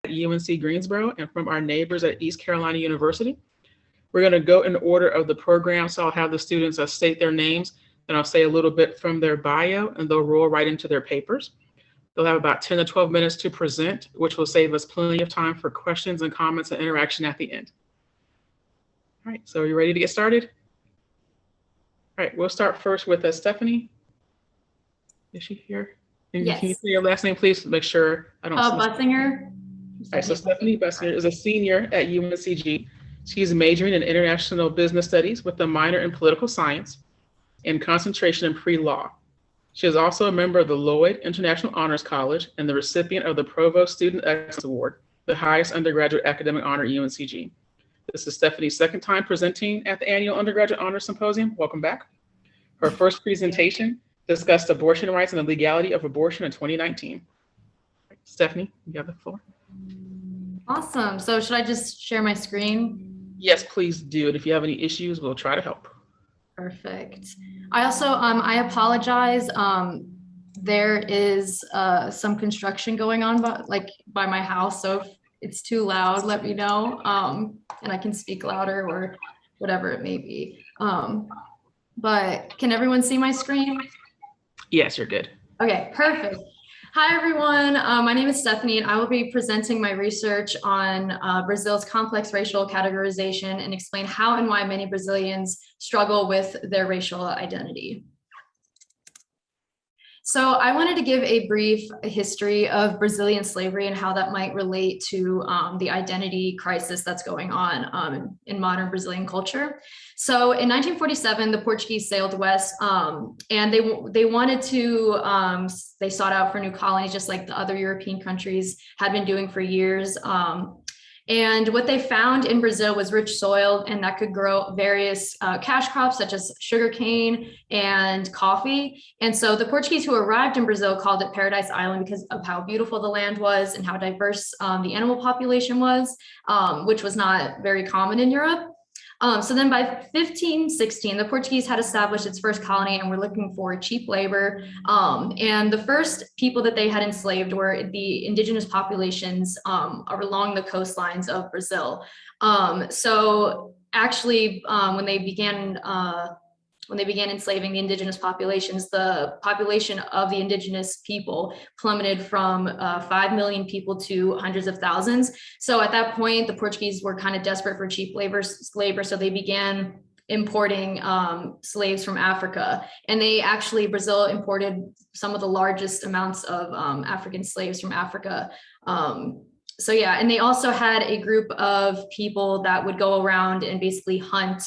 at UNC Greensboro and from our neighbors at East Carolina University. We're going to go in order of the program, so I'll have the students state their names, then I'll say a little bit from their bio, and they'll roll right into their papers. They'll have about 10 to 12 minutes to present, which will save us plenty of time for questions and comments and interaction at the end. All right, so are you ready to get started? All right, we'll start first with Stephanie. Is she here? And yes. Can you say your last name, please, to make sure I don't see Bussinger. All right, so Stephanie Bussinger is a senior at UNCG. She's majoring in international business studies with a minor in political science and concentration in pre-law. She is also a member of the Lloyd International Honors College and the recipient of the Provost Student Excellence Award, the highest undergraduate academic honor at UNCG. This is Stephanie's second time presenting at the annual Undergraduate Honors Symposium. Welcome back. Her first presentation discussed abortion rights and the legality of abortion in 2019. Stephanie, you have the floor. Awesome. So should I just share my screen? Yes, please do. And if you have any issues, we'll try to help. Perfect. I also, I apologize. There is some construction going on by my house. So if it's too loud, let me know. And I can speak louder or whatever it may be. But can everyone see my screen? Yes, you're good. Okay, perfect. Hi, everyone. My name is Stephanie, and I will be presenting my research on Brazil's complex racial categorization and explain how and why many Brazilians struggle with their racial identity. So I wanted to give a brief history of Brazilian slavery and how that might relate to the identity crisis that's going on in modern Brazilian culture. So in 1947, the Portuguese sailed west and they wanted to, they sought out for new colonies, just like the other European countries had been doing for years. And what they found in Brazil was rich soil and that could grow various cash crops such as sugarcane and coffee. And so the Portuguese who arrived in Brazil called it Paradise Island because of how beautiful the land was and how diverse the animal population was, which was not very common in Europe. So then by 1516, the Portuguese had established its first colony and were looking for cheap labor. And the first people that they had enslaved were the indigenous populations along the coastlines of Brazil. So actually, when they began enslaving the indigenous populations, the population of the indigenous people plummeted from 5 million people to hundreds of thousands. So at that point, the Portuguese were kind of desperate for cheap labor, so they began importing slaves from Africa. And Brazil imported some of the largest amounts of African slaves from Africa. So yeah, and they also had a group of people that would go around and basically hunt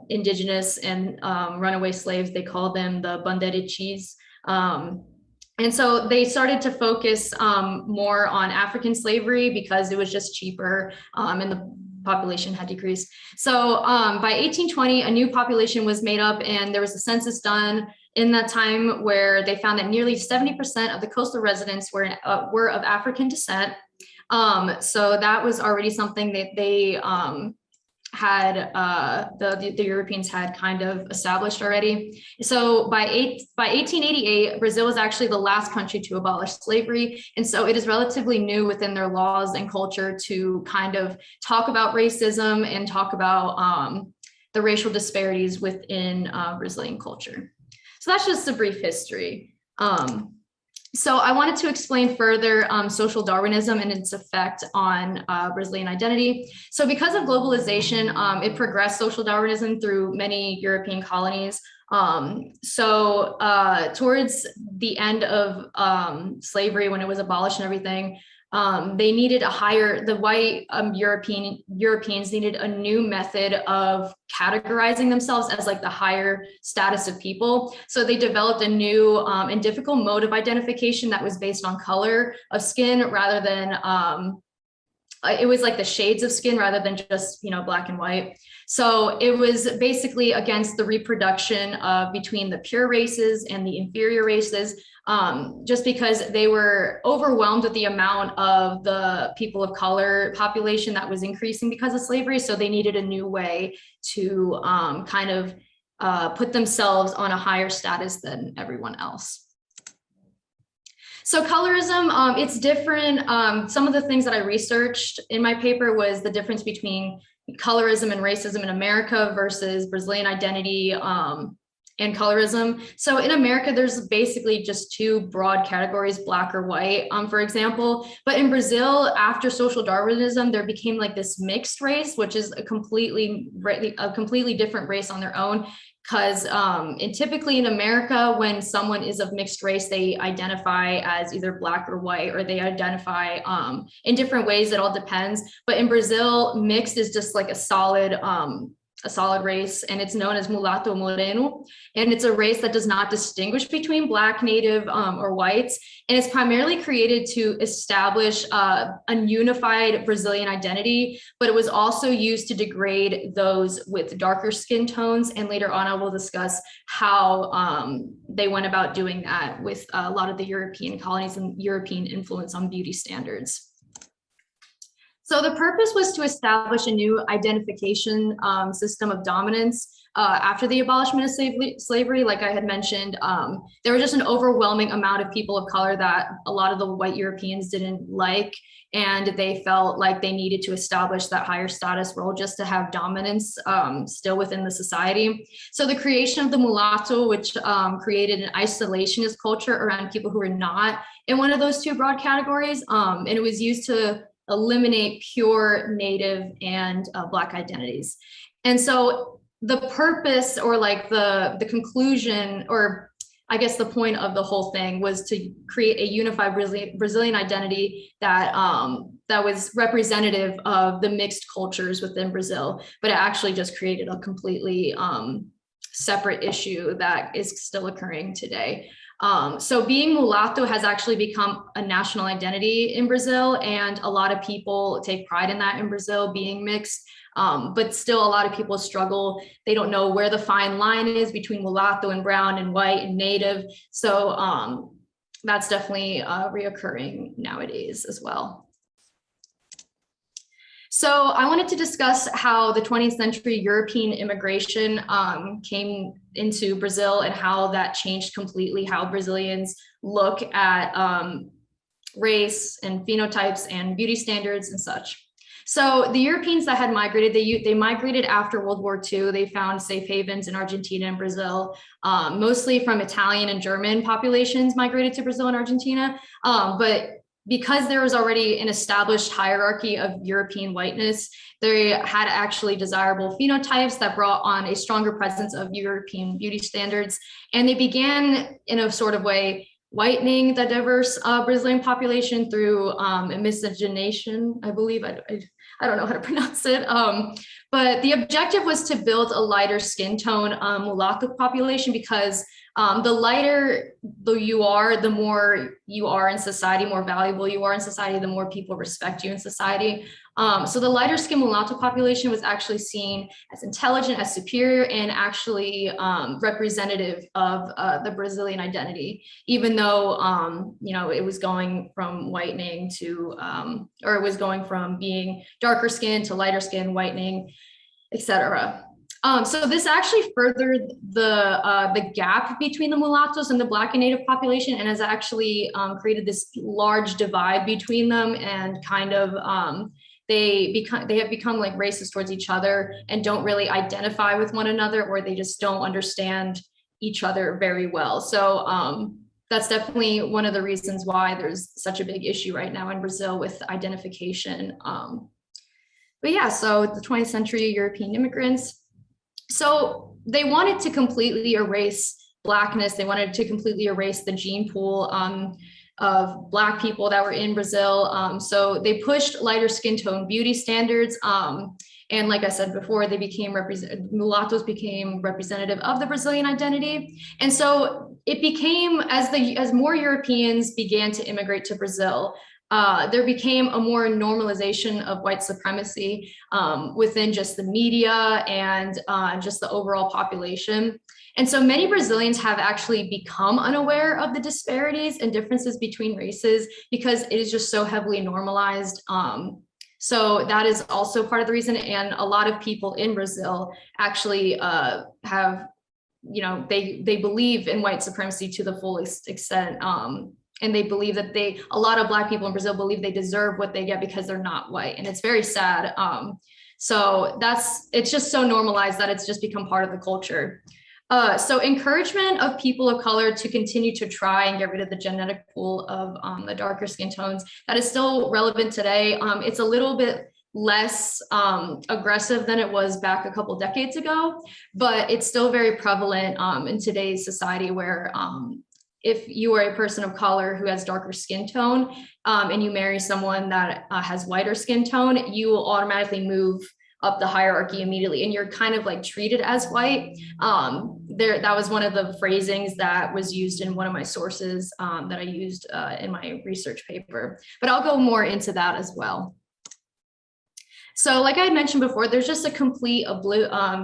indigenous and runaway slaves. They called them the banderiches. And so they started to focus more on African slavery because it was just cheaper and the population had decreased. So by 1820, a new population was made up and there was a census done in that time where they found that nearly 70% of the coastal residents were of African descent. So that was already something that they had the Europeans had kind of established already. So by 1888, Brazil was actually the last country to abolish slavery. And so it is relatively new within their laws and culture to kind of talk about racism and talk about the racial disparities within Brazilian culture. So that's just a brief history. So I wanted to explain further social Darwinism and its effect on Brazilian identity. So because of globalization, it progressed social Darwinism through many European colonies. So towards the end of slavery, when it was abolished and everything, they needed the white Europeans needed a new method of categorizing themselves as like the higher status of people. So they developed a new and difficult mode of identification that was based on color of skin rather than, it was like the shades of skin rather than just, black and white. So it was basically against the reproduction between the pure races and the inferior races, just because they were overwhelmed with the amount of the people of color population that was increasing because of slavery. So they needed a new way to kind of put themselves on a higher status than everyone else. So colorism, it's different. Some of the things that I researched in my paper was the difference between colorism and racism in America versus Brazilian identity and colorism. So in America, there's basically just two broad categories, black or white, for example. But in Brazil, after social Darwinism, there became like this mixed race, which is a completely different race on their own. Because and typically in America, when someone is of mixed race, they identify as either black or white, or they identify in different ways. It all depends. But in Brazil, mixed is just like a solid race, and it's known as mulatto moreno, and it's a race that does not distinguish between black, native, or whites, and it's primarily created to establish a unified Brazilian identity, but it was also used to degrade those with darker skin tones, and later on I will discuss how they went about doing that with a lot of the European colonies and European influence on beauty standards. So the purpose was to establish a new identification system of dominance after the abolishment of slavery. Like I had mentioned, there was just an overwhelming amount of people of color that a lot of the white Europeans didn't like, and they felt like they needed to establish that higher status role just to have dominance still within the society. So the creation of the mulatto, which created an isolationist culture around people who were not in one of those two broad categories, and it was used to eliminate pure native and black identities. And so the purpose, or like the conclusion, or I guess the point of the whole thing, was to create a unified Brazilian identity that that was representative of the mixed cultures within Brazil, but it actually just created a completely separate issue that is still occurring today. So being mulatto has actually become a national identity in Brazil, and a lot of people take pride in that in Brazil, being mixed. But still a lot of people struggle. They don't know where the fine line is between mulatto and brown and white and native. So that's definitely reoccurring nowadays as well. So I wanted to discuss how the 20th century European immigration came into Brazil, and how that changed completely how Brazilians look at race and phenotypes and beauty standards and such. So the Europeans that had migrated, they migrated after World War II. They found safe havens in Argentina and Brazil, mostly from Italian and German populations migrated to Brazil and Argentina. But because there was already an established hierarchy of European whiteness, they had actually desirable phenotypes that brought on a stronger presence of European beauty standards. And they began, in a sort of way, whitening the diverse Brazilian population through miscegenation, I believe. I don't know how to pronounce it. But the objective was to build a lighter skin tone mulatto population, because the lighter you are, the more you are in society, more valuable you are in society, the more people respect you in society. So the lighter skin mulatto population was actually seen as intelligent, as superior, and actually representative of the Brazilian identity, even though you know, it was going from whitening to, or it was going from being darker skin to lighter skin, whitening, etc. So this actually furthered the gap between the mulattoes and the Black and Native population, and has actually created this large divide between them, and kind of they have become like racist towards each other and don't really identify with one another, or they just don't understand each other very well. So that's definitely one of the reasons why there's such a big issue right now in Brazil with identification. But yeah, so the 20th century European immigrants. So they wanted to completely erase Blackness. They wanted to completely erase the gene pool of Black people that were in Brazil. So they pushed lighter skin tone beauty standards. And like I said before, they became mulattoes became representative of the Brazilian identity. And so it became, as more Europeans began to immigrate to Brazil, there became a more normalization of white supremacy within just the media and just the overall population. And so many Brazilians have actually become unaware of the disparities and differences between races, because it is just so heavily normalized. So that is also part of the reason. And a lot of people in Brazil actually have, you know, they believe in white supremacy to the fullest extent. and they believe that a lot of Black people in Brazil believe they deserve what they get because they're not white. And it's very sad. So it's just so normalized that it's just become part of the culture. So encouragement of people of color to continue to try and get rid of the genetic pool of the darker skin tones, that is still relevant today. It's a little bit less aggressive than it was back a couple decades ago, but it's still very prevalent in today's society, where if you are a person of color who has darker skin tone and you marry someone that has whiter skin tone, you will automatically move up the hierarchy immediately, and you're kind of like treated as white. That was one of the phrasings that was used in one of my sources that I used in my research paper, but I'll go more into that as well. So like I had mentioned before, there's just a complete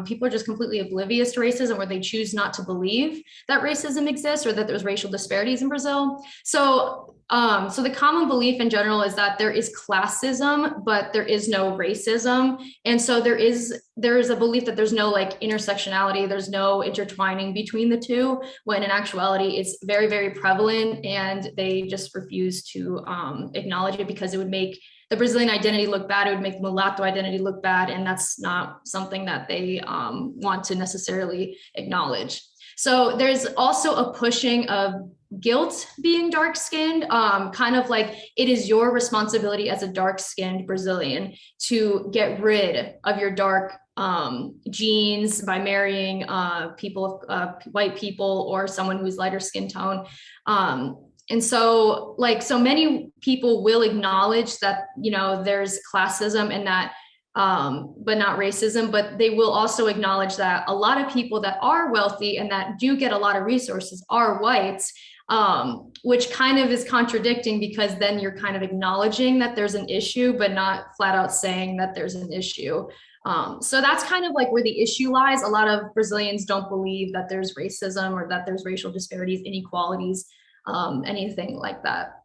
people are just completely oblivious to racism, or they choose not to believe that racism exists or that there's racial disparities in Brazil. So the common belief in general is that there is classism, but there is no racism. And so there is a belief that there's no like intersectionality, there's no intertwining between the two, when in actuality it's very, very prevalent, and they just refuse to acknowledge it because it would make the Brazilian identity look bad, it would make the mulatto identity look bad, and that's not something that they want to necessarily acknowledge. So there's also a pushing of guilt being dark-skinned, kind of like it is your responsibility as a dark-skinned Brazilian to get rid of your dark genes by marrying white people or someone who's lighter skin tone. And so many people will acknowledge that, there's classism and that, but not racism, but they will also acknowledge that a lot of people that are wealthy and that do get a lot of resources are whites, which kind of is contradicting, because then you're kind of acknowledging that there's an issue, but not flat out saying that there's an issue. So that's kind of like where the issue lies. A lot of Brazilians don't believe that there's racism or that there's racial disparities, inequalities, anything like that.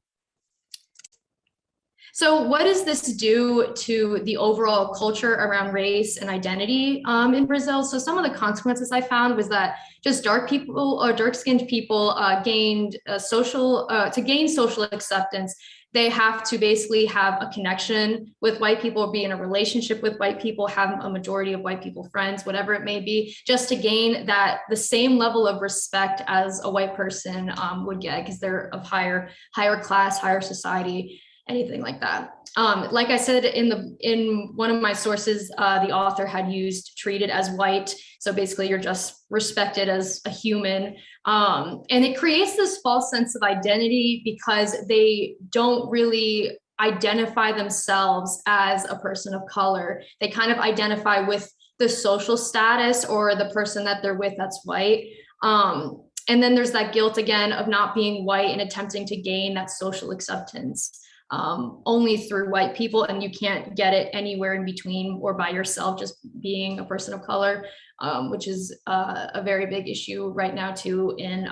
So what does this do to the overall culture around race and identity in Brazil? So some of the consequences I found was that just dark-skinned people gained to gain social acceptance, they have to basically have a connection with white people, be in a relationship with white people, have a majority of white people friends, whatever it may be, just to gain the same level of respect as a white person would get, because they're of higher class, higher society, anything like that. Like I said, in one of my sources, the author had used treated as white. So basically you're just respected as a human. And it creates this false sense of identity because they don't really identify themselves as a person of color. They kind of identify with the social status or the person that they're with that's white. And then there's that guilt again of not being white and attempting to gain that social acceptance only through white people, and you can't get it anywhere in between or by yourself, just being a person of color, which is a very big issue right now too in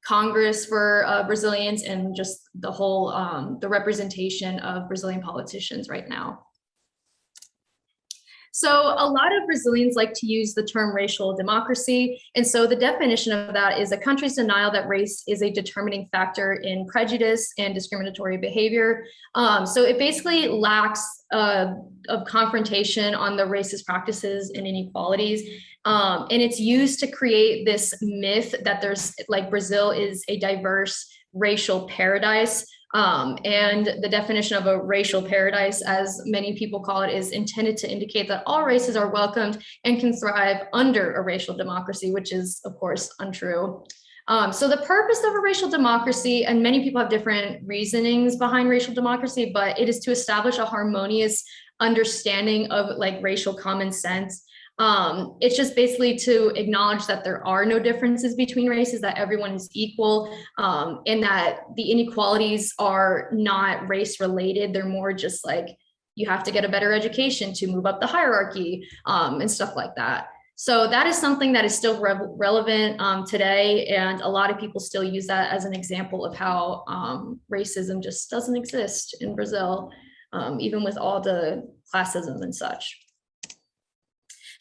Congress for Brazilians, and just the whole the representation of Brazilian politicians right now. So a lot of Brazilians like to use the term racial democracy. And so the definition of that is a country's denial that race is a determining factor in prejudice and discriminatory behavior. So it basically lacks of confrontation on the racist practices and inequalities. And it's used to create this myth that there's Brazil is a diverse racial paradise. And the definition of a racial paradise, as many people call it, is intended to indicate that all races are welcomed and can thrive under a racial democracy, which is, of course, untrue. So the purpose of a racial democracy, and many people have different reasonings behind racial democracy, but it is to establish a harmonious understanding of racial common sense. It's just basically to acknowledge that there are no differences between races, that everyone is equal, and that the inequalities are not race related. They're more just you have to get a better education to move up the hierarchy, and stuff like that. So that is something that is still relevant today, and a lot of people still use that as an example of how racism just doesn't exist in Brazil, even with all the classism and such.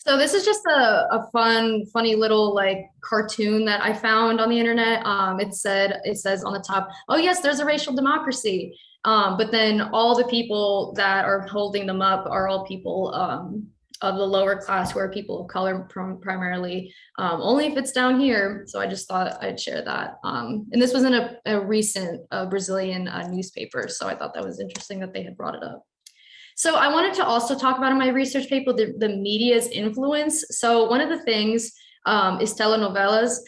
So this is just a funny little like cartoon that I found on the internet. It says on the top, "Oh yes, there's a racial democracy," but then all the people that are holding them up are all people of the lower class, who are people of color primarily. Only if it's down here. So I just thought I'd share that. And this was in a recent Brazilian newspaper, so I thought that was interesting that they had brought it up. So I wanted to also talk about in my research paper the media's influence. So one of the things is telenovelas.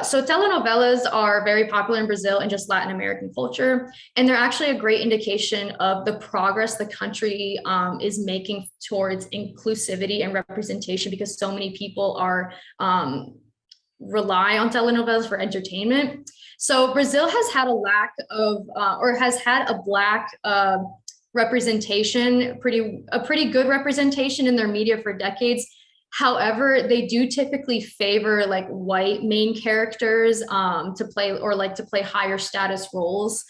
So telenovelas are very popular in Brazil and just Latin American culture, and they're actually a great indication of the progress the country is making towards inclusivity and representation, because so many people are rely on telenovelas for entertainment. So Brazil has had a lack of, or has had a Black representation, a pretty good representation in their media for decades. However, they do typically favor like white main characters to play higher status roles.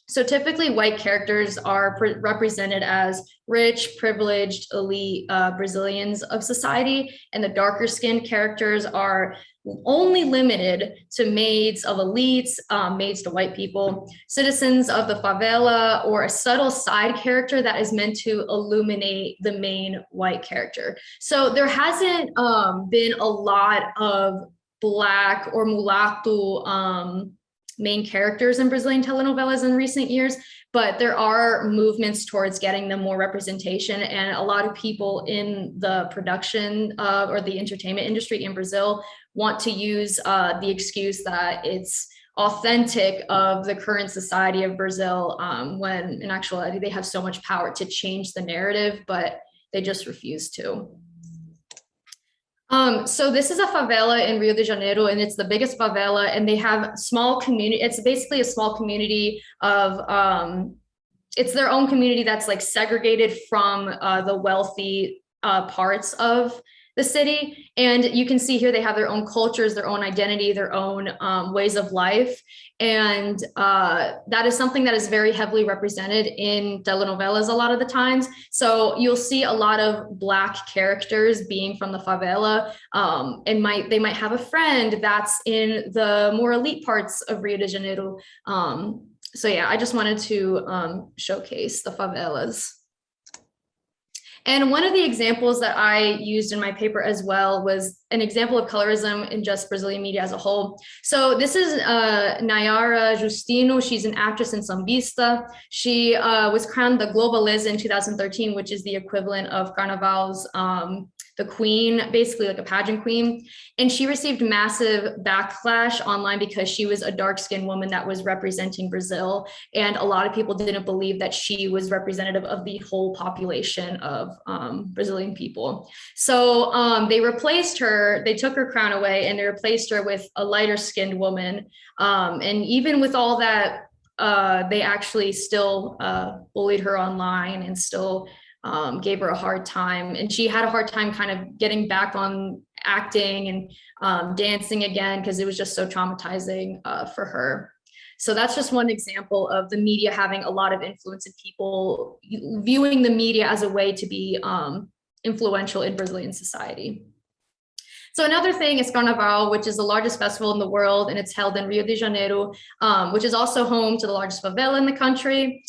So typically white characters are represented as rich, privileged, elite Brazilians of society, and the darker skinned characters are only limited to maids of elites, maids to white people, citizens of the favela, or a subtle side character that is meant to illuminate the main white character. So there hasn't been a lot of Black or mulatto main characters in Brazilian telenovelas in recent years, but there are movements towards getting them more representation. And a lot of people in the production or the entertainment industry in Brazil want to use the excuse that it's authentic of the current society of Brazil, when in actuality they have so much power to change the narrative, but they just refuse to. So this is a favela in Rio de Janeiro, and it's the biggest favela, and they have small community. It's basically a small community of, it's their own community that's like segregated from the wealthy parts of the city. And you can see here they have their own cultures, their own identity, their own ways of life. And that is something that is very heavily represented in telenovelas a lot of the times. So you'll see a lot of Black characters being from the favela, and they might have a friend that's in the more elite parts of Rio de Janeiro. So yeah, I just wanted to showcase the favelas. And one of the examples that I used in my paper as well was an example of colorism in just Brazilian media as a whole. So this is Nayara Justino. She's an actress in Sambista. She was crowned the Globaliz in 2013, which is the equivalent of Carnival's the queen, basically like a pageant queen. And she received massive backlash online because she was a dark-skinned woman that was representing Brazil. And a lot of people didn't believe that she was representative of the whole population of Brazilian people. So they replaced her, they took her crown away and they replaced her with a lighter-skinned woman. And even with all that, they actually still bullied her online and still gave her a hard time. And she had a hard time kind of getting back on acting and dancing again, because it was just so traumatizing for her. So that's just one example of the media having a lot of influence in people viewing the media as a way to be influential in Brazilian society. So another thing is Carnaval, which is the largest festival in the world, and it's held in Rio de Janeiro, which is also home to the largest favela in the country.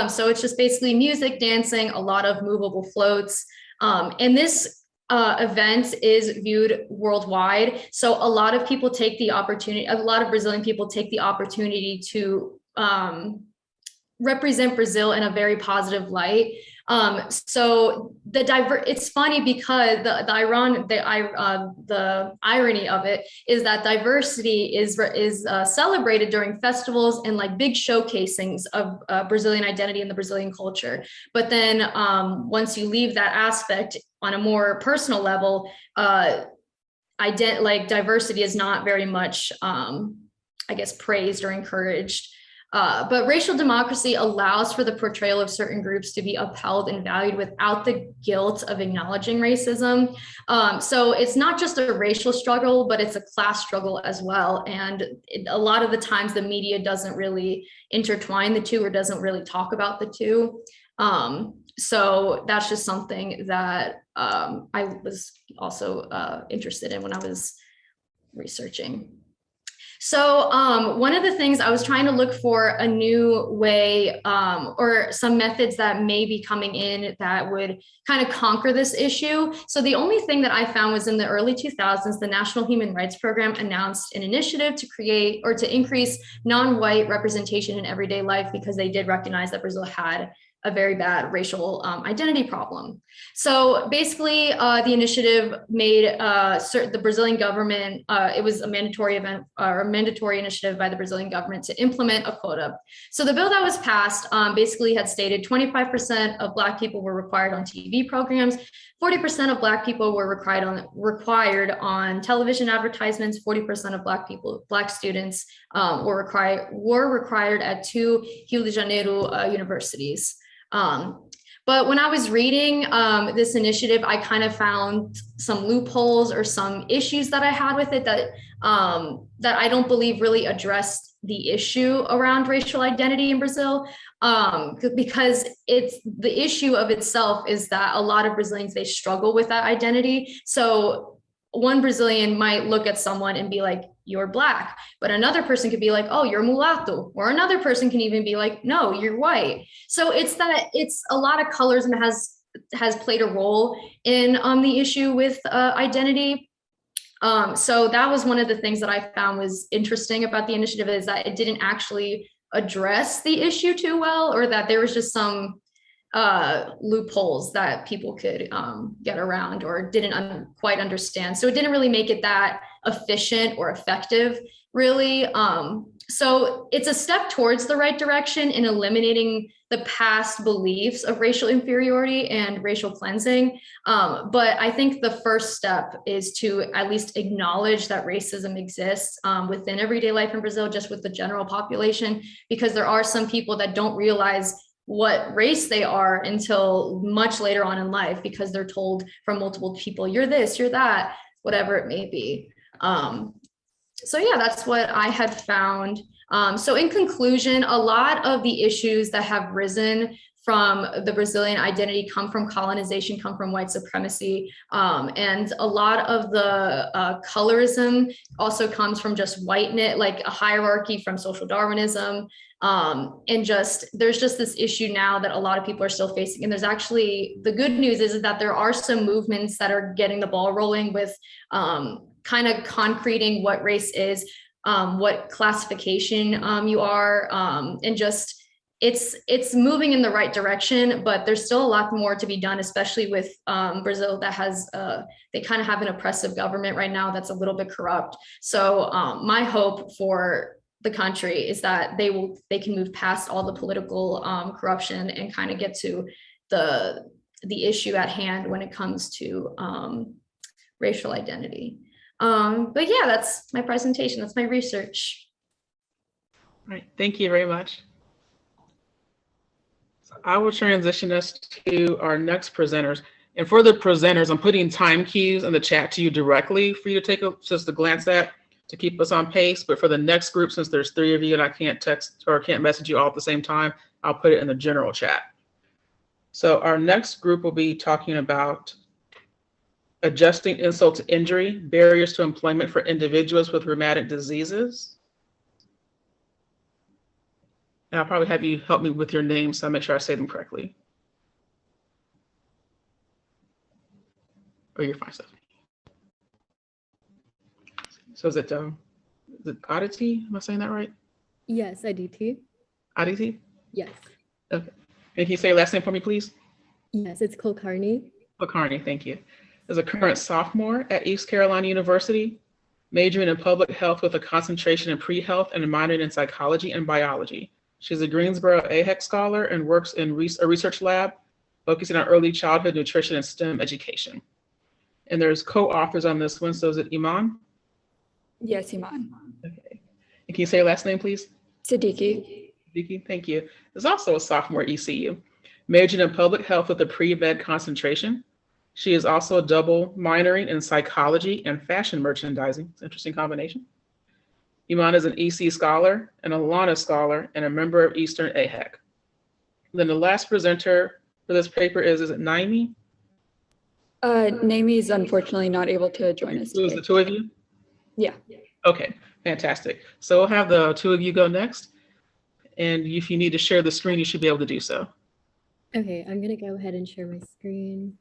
So it's just basically music, dancing, a lot of movable floats. And this event is viewed worldwide. So a lot of people take the opportunity, a lot of Brazilian people take the opportunity to represent Brazil in a very positive light. So it's funny because the irony of it is that diversity is celebrated during festivals and like big showcasings of Brazilian identity and the Brazilian culture. But then once you leave that aspect on a more personal level, diversity is not very much, I guess, praised or encouraged. But racial democracy allows for the portrayal of certain groups to be upheld and valued without the guilt of acknowledging racism. So it's not just a racial struggle, but it's a class struggle as well. And a lot of the times the media doesn't really intertwine the two or doesn't really talk about the two. So that's just something that I was also interested in when I was researching. So one of the things I was trying to look for a new way or some methods that may be coming in that would kind of conquer this issue. So the only thing that I found was in the early 2000s, the National Human Rights Program announced an initiative to create or to increase non-white representation in everyday life because they did recognize that Brazil had a very bad racial identity problem. So basically, the initiative made the Brazilian government, it was a mandatory event or a mandatory initiative by the Brazilian government to implement a quota. So the bill that was passed basically had stated 25% of Black people were required on TV programs, 40% of Black people were required on television advertisements, 40% of Black students were required at two Rio de Janeiro universities. But when I was reading this initiative, I kind of found some loopholes or some issues that I had with it that I don't believe really addressed the issue around racial identity in Brazil, because it's the issue of itself is that a lot of Brazilians, they struggle with that identity. So one Brazilian might look at someone and be like, you're Black, but another person could be like, oh, you're mulatto, or another person can even be like, no, you're white. So it's a lot of colorism has played a role in the issue with identity. So that was one of the things that I found was interesting about the initiative, is that it didn't actually address the issue too well, or that there was just some loopholes that people could get around or didn't quite understand. So it didn't really make it that efficient or effective, really. So it's a step towards the right direction in eliminating the past beliefs of racial inferiority and racial cleansing. But I think the first step is to at least acknowledge that racism exists within everyday life in Brazil, just with the general population, because there are some people that don't realize what race they are until much later on in life, because they're told from multiple people, you're this, you're that, whatever it may be. So yeah, that's what I had found. So in conclusion, a lot of the issues that have risen from the Brazilian identity come from colonization, come from white supremacy. And a lot of the colorism also comes from just whiteness, like a hierarchy from social Darwinism. And there's just this issue now that a lot of people are still facing. And there's actually, the good news is that there are some movements that are getting the ball rolling with kind of concreting what race is, what classification you are, and just it's moving in the right direction, but there's still a lot more to be done, especially with Brazil that has they kind of have an oppressive government right now that's a little bit corrupt. So my hope for the country is that they can move past all the political corruption and kind of get to the issue at hand when it comes to racial identity. But yeah, that's my presentation. That's my research. All right, thank you very much. So I will transition us to our next presenters. And for the presenters, I'm putting time cues in the chat to you directly for you to take just a glance at to keep us on pace. But for the next group, since there's 3 of you and I can't text or can't message you all at the same time, I'll put it in the general chat. So our next group will be talking about adjusting insult to injury, barriers to employment for individuals with rheumatic diseases. And I'll probably have you help me with your names so I make sure I say them correctly. Oh, you're fine, Stephanie. So is it Aditi? Am I saying that right? Yes, Aditi. Aditi? Yes. Okay. And can you say your last name for me, please? Yes, it's Kulkarni. Kulkarni, thank you. Is a current sophomore at East Carolina University, majoring in public health with a concentration in pre-health and minoring in psychology and biology. She's a Greensboro AHEC scholar and works in a research lab focusing on early childhood nutrition and STEM education. And there's co-authors on this one. So is it Iman? Yes, Iman. Okay. And can you say your last name, please? Siddiqui. Siddiqui, thank you. There's also a sophomore at ECU, majoring in public health with a pre-med concentration. She is also a double minoring in psychology and fashion merchandising. It's an interesting combination. Iman is an EC scholar, an Alana scholar, and a member of Eastern AHEC. Then the last presenter for this paper is it Naimi? Naomi is unfortunately not able to join us So it's the today. two of you? Yeah. Okay, fantastic. So we'll have the two of you go next. And if you need to share the screen, you should be able to do so. Okay, I'm gonna go ahead and share my screen.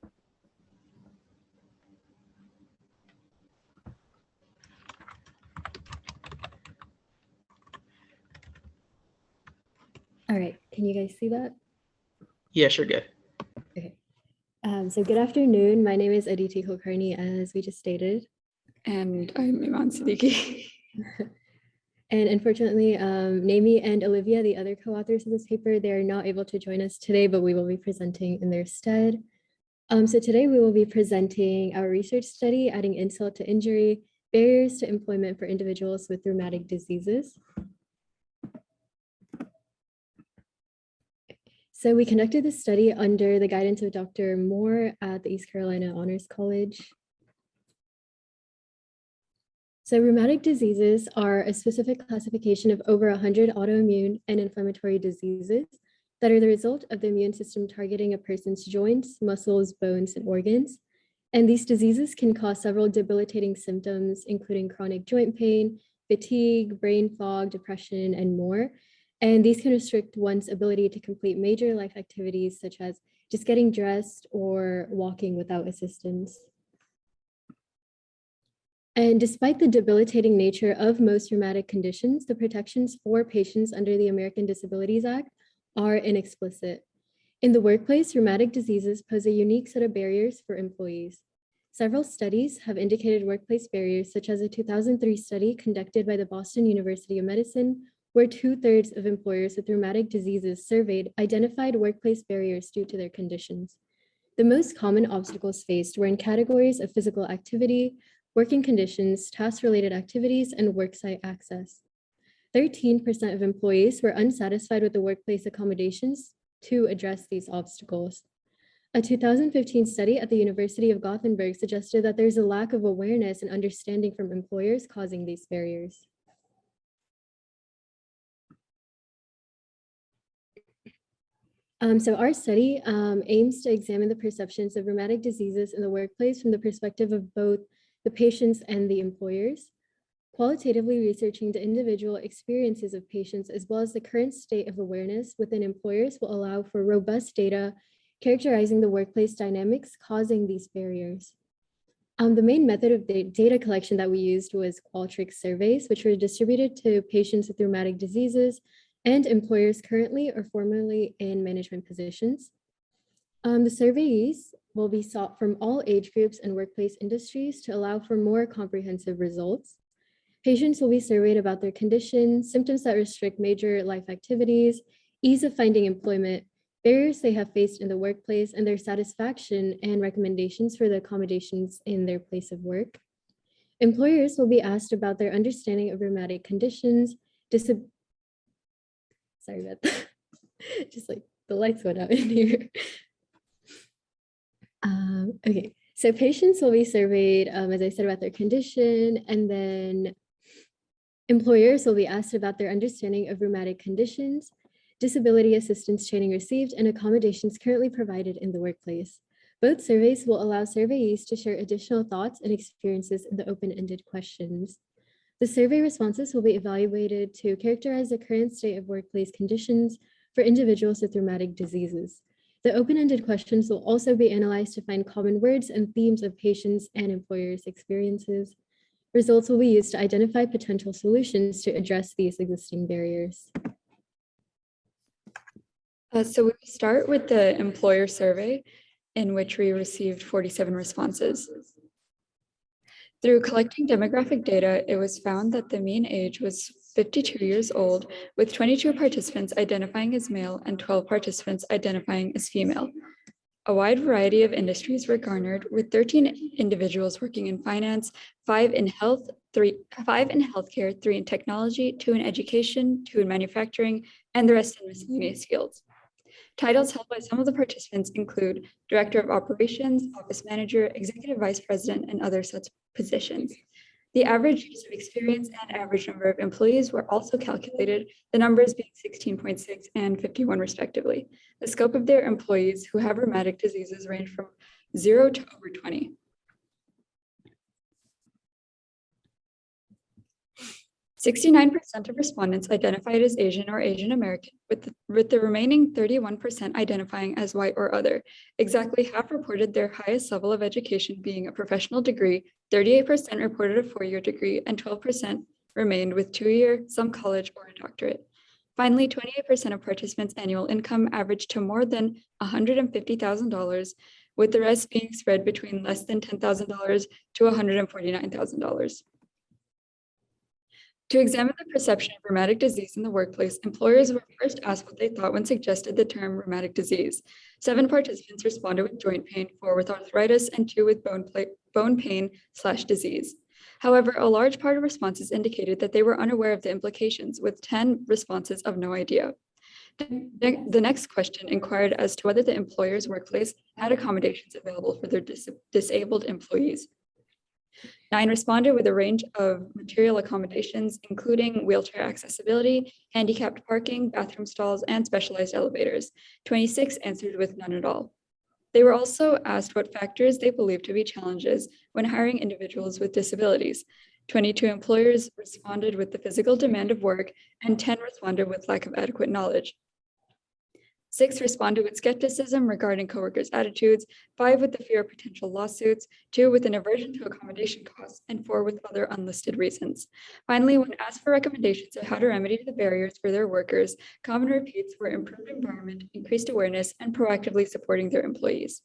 All right, can you guys see that? Yes, you're good. Okay. So good afternoon. My name is Aditi Kulkarni, as we just stated. And I'm Iman Siddiqui. And unfortunately, Naomi and Olivia, the other co-authors of this paper, they're not able to join us today, but we will be presenting in their stead. So today we will be presenting our research study, adding insult to injury, barriers to employment for individuals with rheumatic diseases. So we conducted this study under the guidance of Dr. Moore at the East Carolina Honors College. So rheumatic diseases are a specific classification of over 100 autoimmune and inflammatory diseases that are the result of the immune system targeting a person's joints, muscles, bones, and organs. And these diseases can cause several debilitating symptoms, including chronic joint pain, fatigue, brain fog, depression, and more. And these can restrict one's ability to complete major life activities, such as just getting dressed or walking without assistance. And despite the debilitating nature of most rheumatic conditions, the protections for patients under the American Disabilities Act are inexplicit. In the workplace, rheumatic diseases pose a unique set of barriers for employees. Several studies have indicated workplace barriers, such as a 2003 study conducted by the Boston University of Medicine, where 2/3 of employers with rheumatic diseases surveyed identified workplace barriers due to their conditions. The most common obstacles faced were in categories of physical activity, working conditions, task-related activities, and worksite access. 13% of employees were unsatisfied with the workplace accommodations to address these obstacles. A 2015 study at the University of Gothenburg suggested that there's a lack of awareness and understanding from employers causing these barriers. So our study aims to examine the perceptions of rheumatic diseases in the workplace from the perspective of both the patients and the employers, qualitatively researching the individual experiences of patients as well as the current state of awareness within employers will allow for robust data characterizing the workplace dynamics causing these barriers. The main method of data collection that we used was Qualtrics surveys, which were distributed to patients with rheumatic diseases and employers currently or formerly in management positions. The surveys will be sought from all age groups and workplace industries to allow for more comprehensive results. Patients will be surveyed about their condition, symptoms that restrict major life activities, ease of finding employment, barriers they have faced in the workplace, and their satisfaction and recommendations for the accommodations in their place of work. Employers will be asked about their understanding of rheumatic conditions, sorry about that. Just like the lights went out in here. Okay, so patients will be surveyed, as I said, about their condition, and then employers will be asked about their understanding of rheumatic conditions, disability assistance training received, and accommodations currently provided in the workplace. Both surveys will allow surveyees to share additional thoughts and experiences in the open-ended questions. The survey responses will be evaluated to characterize the current state of workplace conditions for individuals with rheumatic diseases. The open-ended questions will also be analyzed to find common words and themes of patients' and employers' experiences. Results will be used to identify potential solutions to address these existing barriers. So we start with the employer survey, in which we received 47 responses. Through collecting demographic data, it was found that the mean age was 52 years old, with 22 participants identifying as male and 12 participants identifying as female. A wide variety of industries were garnered, with 13 individuals working in finance, 5 in health, 5 in healthcare, 3 in technology, 2 in education, 2 in manufacturing, and the rest in miscellaneous fields. Titles held by some of the participants include Director of Operations, Office Manager, Executive Vice President, and other such positions. The average years of experience and average number of employees were also calculated, the numbers being 16.6 and 51 respectively. The scope of their employees who have rheumatic diseases range from 0 to over 20. 69% of respondents identified as Asian or Asian American, with the remaining 31% identifying as white or other. Exactly half reported their highest level of education being a professional degree, 38% reported a 4-year degree, and 12% remained with 2-year, some college, or a doctorate. Finally, 28% of participants' annual income averaged to more than $150,000, with the rest being spread between less than $10,000 to $149,000. To examine the perception of rheumatic disease in the workplace, employers were first asked what they thought when suggested the term rheumatic disease. 7 participants responded with joint pain, 4 with arthritis, and 2 with bone pain/disease. However, a large part of responses indicated that they were unaware of the implications, with 10 responses of no idea. The next question inquired as to whether the employer's workplace had accommodations available for their disabled employees. 9 responded with a range of material accommodations, including wheelchair accessibility, handicapped parking, bathroom stalls, and specialized elevators. 26 answered with none at all. They were also asked what factors they believed to be challenges when hiring individuals with disabilities. 22 employers responded with the physical demand of work, and 10 responded with lack of adequate knowledge. 6 responded with skepticism regarding coworkers' attitudes, 5 with the fear of potential lawsuits, 2 with an aversion to accommodation costs, and 4 with other unlisted reasons. Finally, when asked for recommendations of how to remedy the barriers for their workers, common repeats were improved environment, increased awareness, and proactively supporting their employees.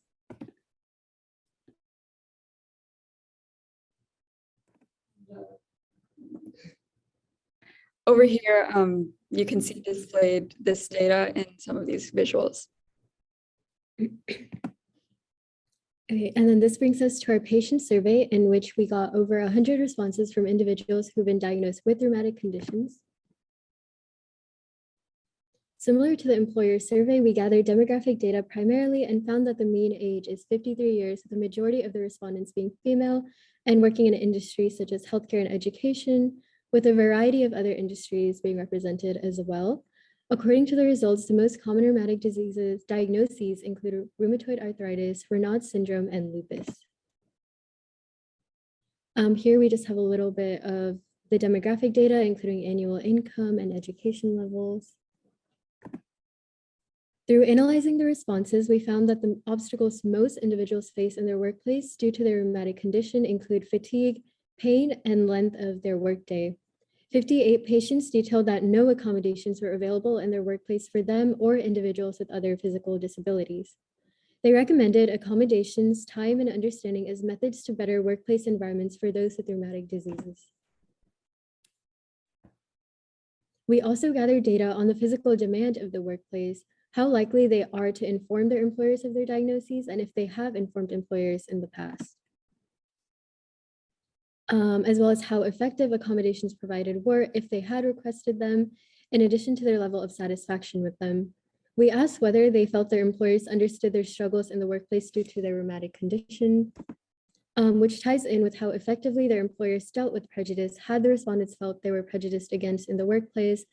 Over here, you can see displayed this data in some of these visuals. Okay, and then this brings us to our patient survey, in which we got over 100 responses from individuals who've been diagnosed with rheumatic conditions. Similar to the employer survey, we gathered demographic data primarily and found that the mean age is 53 years, with the majority of the respondents being female and working in industries such as healthcare and education, with a variety of other industries being represented as well. According to the results, the most common rheumatic diagnoses include rheumatoid arthritis, Raynaud syndrome, and lupus. Here we just have a little bit of the demographic data, including annual income and education levels. Through analyzing the responses, we found that the obstacles most individuals face in their workplace due to their rheumatic condition include fatigue, pain, and length of their workday. 58 patients detailed that no accommodations were available in their workplace for them or individuals with other physical disabilities. They recommended accommodations, time, and understanding as methods to better workplace environments for those with rheumatic diseases. We also gathered data on the physical demand of the workplace, how likely they are to inform their employers of their diagnoses, and if they have informed employers in the past. As well as how effective accommodations provided were if they had requested them, in addition to their level of satisfaction with them. We asked whether they felt their employers understood their struggles in the workplace due to their rheumatic condition, which ties in with how effectively their employers dealt with prejudice had the respondents felt they were prejudiced against in the workplace,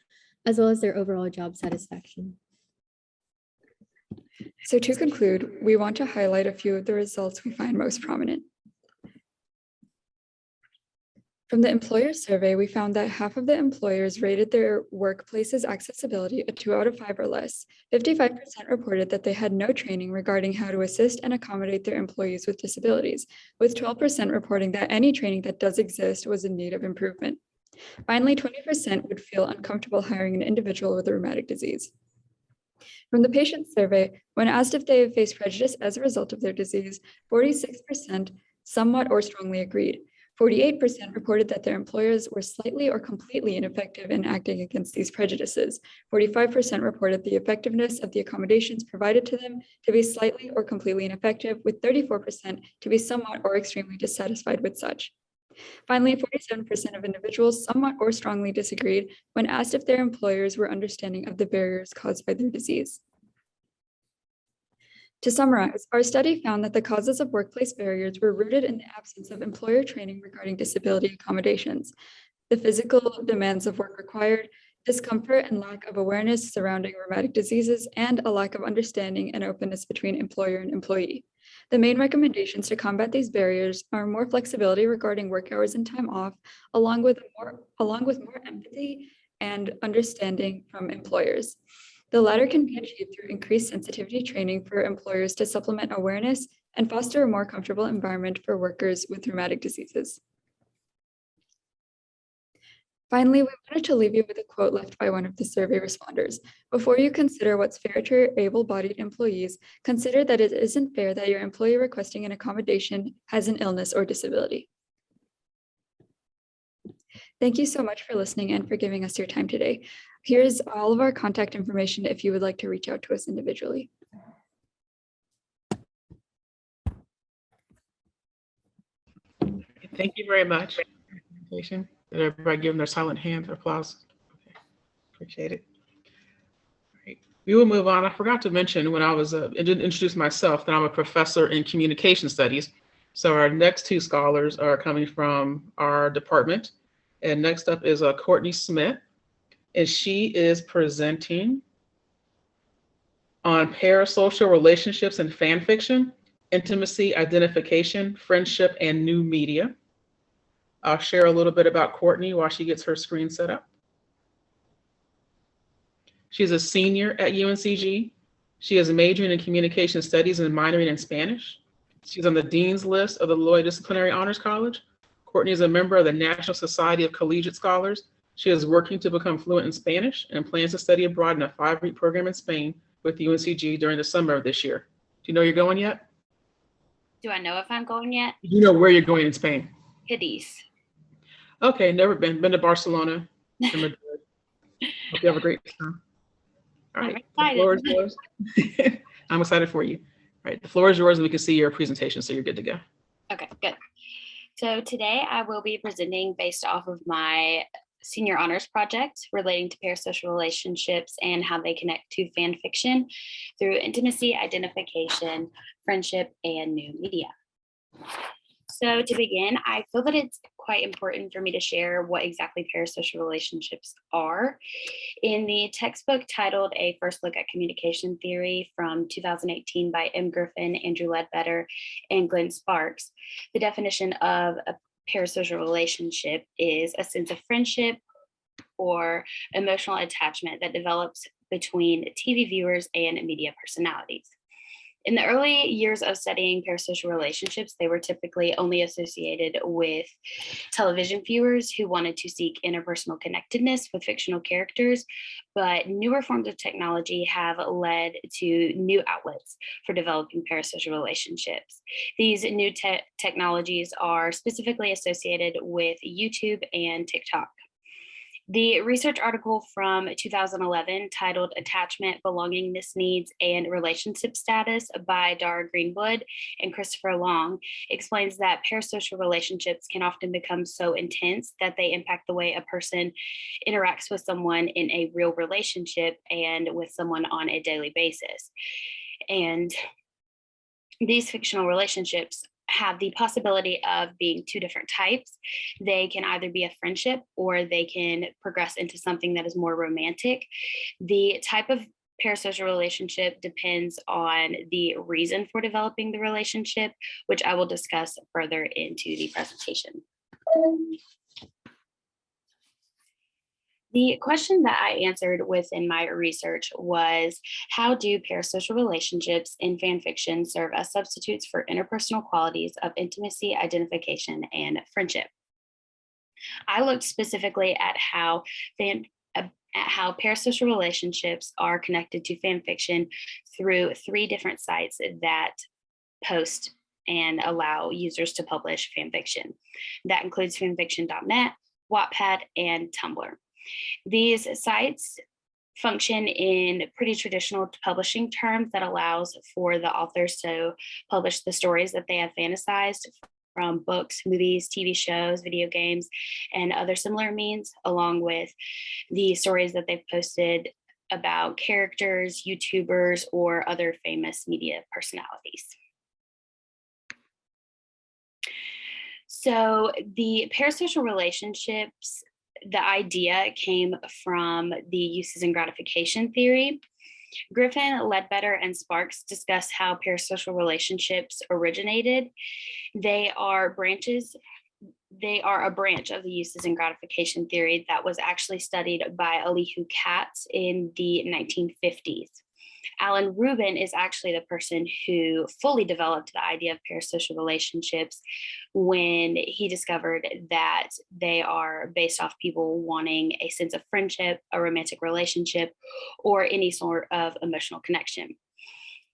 as well as their overall job satisfaction. So to conclude, we want to highlight a few of the results we find most prominent. From the employer survey, we found that half of the employers rated their workplace's accessibility a 2 out of 5 or less. 55% reported that they had no training regarding how to assist and accommodate their employees with disabilities, with 12% reporting that any training that does exist was in need of improvement. Finally, 20% would feel uncomfortable hiring an individual with a rheumatic disease. From the patient survey, when asked if they have faced prejudice as a result of their disease, 46% somewhat or strongly agreed. 48% reported that their employers were slightly or completely ineffective in acting against these prejudices. 45% reported the effectiveness of the accommodations provided to them to be slightly or completely ineffective, with 34% to be somewhat or extremely dissatisfied with such. Finally, 47% of individuals somewhat or strongly disagreed when asked if their employers were understanding of the barriers caused by their disease. To summarize, our study found that the causes of workplace barriers were rooted in the absence of employer training regarding disability accommodations, the physical demands of work required, discomfort and lack of awareness surrounding rheumatic diseases, and a lack of understanding and openness between employer and employee. The main recommendations to combat these barriers are more flexibility regarding work hours and time off, along with more empathy and understanding from employers. The latter can be achieved through increased sensitivity training for employers to supplement awareness and foster a more comfortable environment for workers with rheumatic diseases. Finally, we wanted to leave you with a quote left by one of the survey responders. Before you consider what's fair to your able-bodied employees, consider that it isn't fair that your employee requesting an accommodation has an illness or disability. Thank you so much for listening and for giving us your time today. Here's all of our contact information if you would like to reach out to us individually. Thank you very much. Did everybody give them their silent hand applause? Okay. Appreciate it. All right. We will move on. I forgot to mention when I was introduce myself that I'm a professor in communication studies. So our next two scholars are coming from our department. And next up is Courtney Smith, and she is presenting on parasocial relationships and fan fiction, intimacy, identification, friendship, and new media. I'll share a little bit about Courtney while she gets her screen set up. She's a senior at UNCG. She is majoring in communication studies and minoring in Spanish. She's on the dean's list of the Lloyd Disciplinary Honors College. Courtney is a member of the National Society of Collegiate Scholars. She is working to become fluent in Spanish and plans to study abroad in a 5-week program in Spain with UNCG during the summer of this year. Do you know you're going yet? Do I know if I'm going yet? You know where you're going in Spain? Cadiz. Okay, never been. Been to Barcelona and Madrid. Hope you have a great time. All right, the floor is yours. I'm excited for you. All right, the floor is yours and we can see your presentation, so you're good to go. Okay, good. So today I will be presenting based off of my senior honors project relating to parasocial relationships and how they connect to fan fiction through intimacy, identification, friendship, and new media. So to begin, I feel that it's quite important for me to share what exactly parasocial relationships are. In the textbook titled A First Look at Communication Theory from 2018 by M. Griffin, Andrew Ledbetter, and Glenn Sparks, the definition of a parasocial relationship is a sense of friendship or emotional attachment that develops between TV viewers and media personalities. In the early years of studying parasocial relationships, they were typically only associated with television viewers who wanted to seek interpersonal connectedness with fictional characters, but newer forms of technology have led to new outlets for developing parasocial relationships. These new technologies are specifically associated with YouTube and TikTok. The research article from 2011 titled Attachment, Belongingness Needs, and Relationship Status by Dara Greenwood and Christopher Long explains that parasocial relationships can often become so intense that they impact the way a person interacts with someone in a real relationship and with someone on a daily basis. And these fictional relationships have the possibility of being two different types. They can either be a friendship or they can progress into something that is more romantic. The type of parasocial relationship depends on the reason for developing the relationship, which I will discuss further into the presentation. The question that I answered within my research was, how do parasocial relationships in fan fiction serve as substitutes for interpersonal qualities of intimacy, identification, and friendship? I looked specifically at how parasocial relationships are connected to fan fiction through 3 different sites that post and allow users to publish fan fiction. That includes fanfiction.net, Wattpad, and Tumblr. These sites function in pretty traditional publishing terms that allows for the authors to publish the stories that they have fantasized from books, movies, TV shows, video games, and other similar means, along with the stories that they've posted about characters, YouTubers, or other famous media personalities. So the parasocial relationships, the idea came from the uses and gratification theory. Griffin, Ledbetter, and Sparks discuss how parasocial relationships originated. They are a branch of the uses and gratification theory that was actually studied by Elihu Katz in the 1950s. Alan Rubin is actually the person who fully developed the idea of parasocial relationships when he discovered that they are based off people wanting a sense of friendship, a romantic relationship, or any sort of emotional connection.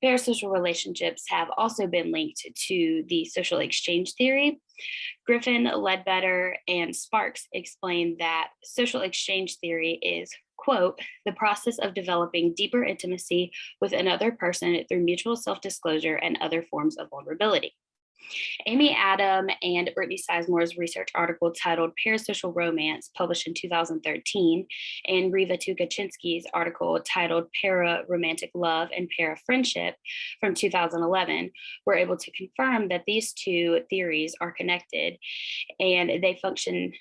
Parasocial relationships have also been linked to the social exchange theory. Griffin, Ledbetter, and Sparks explain that social exchange theory is, quote, the process of developing deeper intimacy with another person through mutual self-disclosure and other forms of vulnerability. Amy Adam and Brittany Sizemore's research article titled Parasocial Romance, published in 2013, and Riva Tukachinsky's article titled Para-Romantic Love and Para-Friendship from 2011 were able to confirm that these two theories are connected and they function.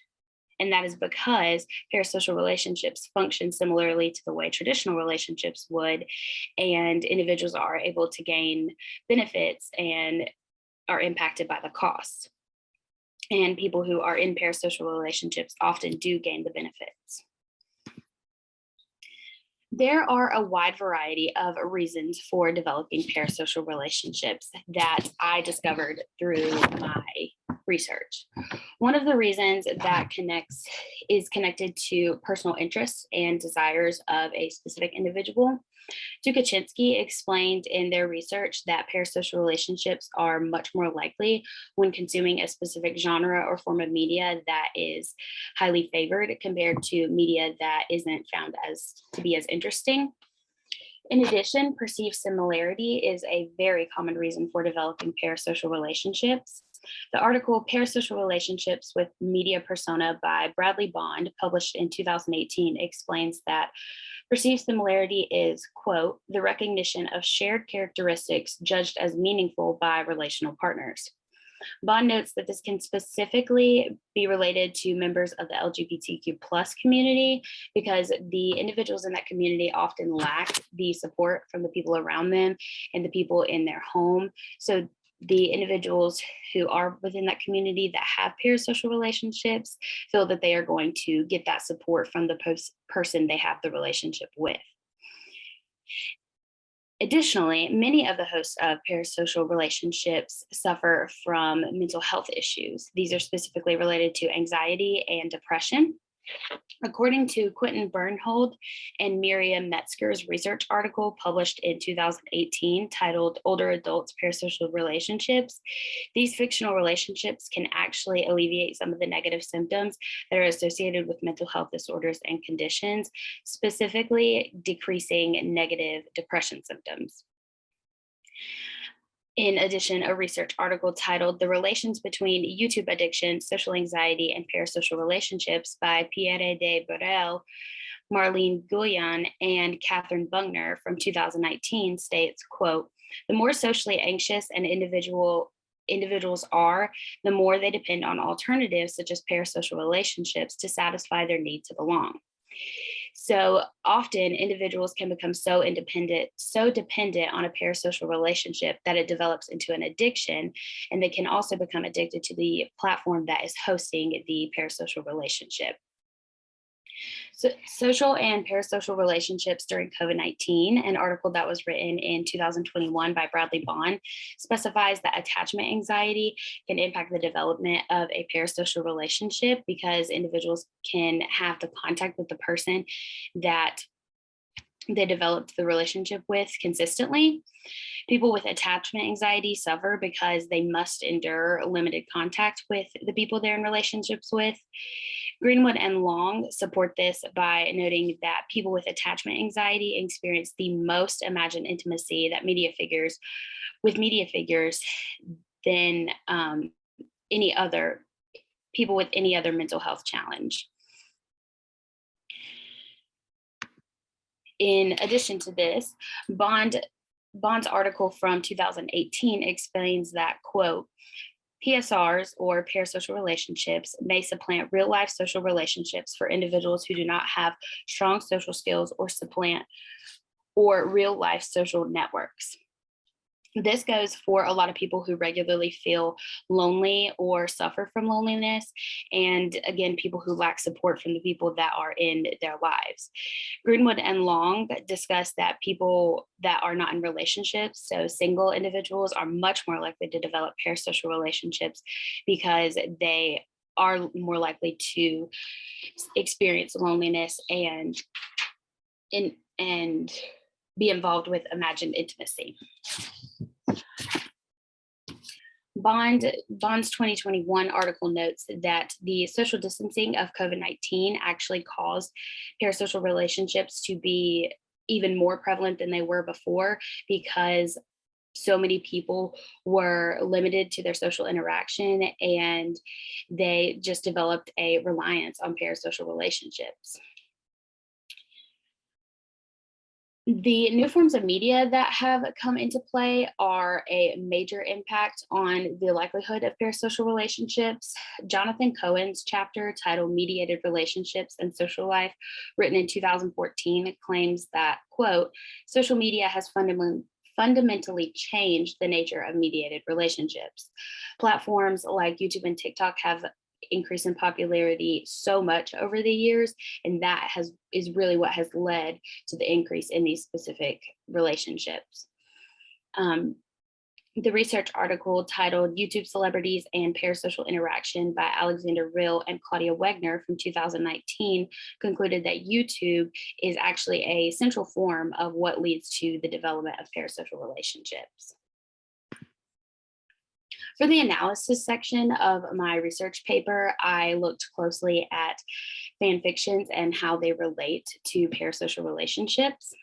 And that is because parasocial relationships function similarly to the way traditional relationships would, and individuals are able to gain benefits and are impacted by the costs. And people who are in parasocial relationships often do gain the benefits. There are a wide variety of reasons for developing parasocial relationships that I discovered through my research. One of the reasons that is connected to personal interests and desires of a specific individual. Tukachinsky explained in their research that parasocial relationships are much more likely when consuming a specific genre or form of media that is highly favored compared to media that isn't found to be as interesting. In addition, perceived similarity is a very common reason for developing parasocial relationships. The article Parasocial Relationships with Media Persona by Bradley Bond, published in 2018, explains that perceived similarity is, quote, the recognition of shared characteristics judged as meaningful by relational partners. Bond notes that this can specifically be related to members of the LGBTQ plus community because the individuals in that community often lack the support from the people around them and the people in their home. So the individuals who are within that community that have parasocial relationships feel that they are going to get that support from the person they have the relationship with. Additionally, many of the hosts of parasocial relationships suffer from mental health issues. These are specifically related to anxiety and depression. According to Quentin Bernhold and Miriam Metzger's research article published in 2018 titled Older Adults Parasocial Relationships, these fictional relationships can actually alleviate some of the negative symptoms that are associated with mental health disorders and conditions, specifically decreasing negative depression symptoms. In addition, a research article titled The Relations Between YouTube Addiction, Social Anxiety, and Parasocial Relationships by Pierre de Borel, Marlene Guyon, and Catherine Bungner from 2019 states, quote, the more socially anxious an individuals are, the more they depend on alternatives such as parasocial relationships to satisfy their need to belong. So often individuals can become so dependent on a parasocial relationship that it develops into an addiction, and they can also become addicted to the platform that is hosting the parasocial relationship. So, social and parasocial relationships during COVID-19, an article that was written in 2021 by Bradley Bond, specifies that attachment anxiety can impact the development of a parasocial relationship because individuals can have the contact with the person that they developed the relationship with consistently. People with attachment anxiety suffer because they must endure limited contact with the people they're in relationships with. Greenwood and Long support this by noting that people with attachment anxiety experience the most imagined intimacy that media figures than any other people with any other mental health challenge. In addition to this, Bond's article from 2018 explains that, quote, PSRs, or parasocial relationships, may supplant real life social relationships for individuals who do not have strong social skills or supplant or real life social networks. This goes for a lot of people who regularly feel lonely or suffer from loneliness, and again, people who lack support from the people that are in their lives. Greenwood and Long discuss that people that are not in relationships, so single individuals, are much more likely to develop parasocial relationships because they are more likely to experience loneliness and be involved with imagined intimacy. Bond's 2021 article notes that the social distancing of COVID-19 actually caused parasocial relationships to be even more prevalent than they were before, because so many people were limited to their social interaction and they just developed a reliance on parasocial relationships. The new forms of media that have come into play are a major impact on the likelihood of parasocial relationships. Jonathan Cohen's chapter titled Mediated Relationships and Social Life, written in 2014, claims that, quote, social media has fundamentally changed the nature of mediated relationships. Platforms like YouTube and TikTok have increased in popularity so much over the years, and that is really what has led to the increase in these specific relationships. The research article titled YouTube Celebrities and Parasocial Interaction by Alexander Rill and Claudia Wegner from 2019 concluded that YouTube is actually a central form of what leads to the development of parasocial relationships. For the analysis section of my research paper, I looked closely at fan fictions and how they relate to parasocial relationships.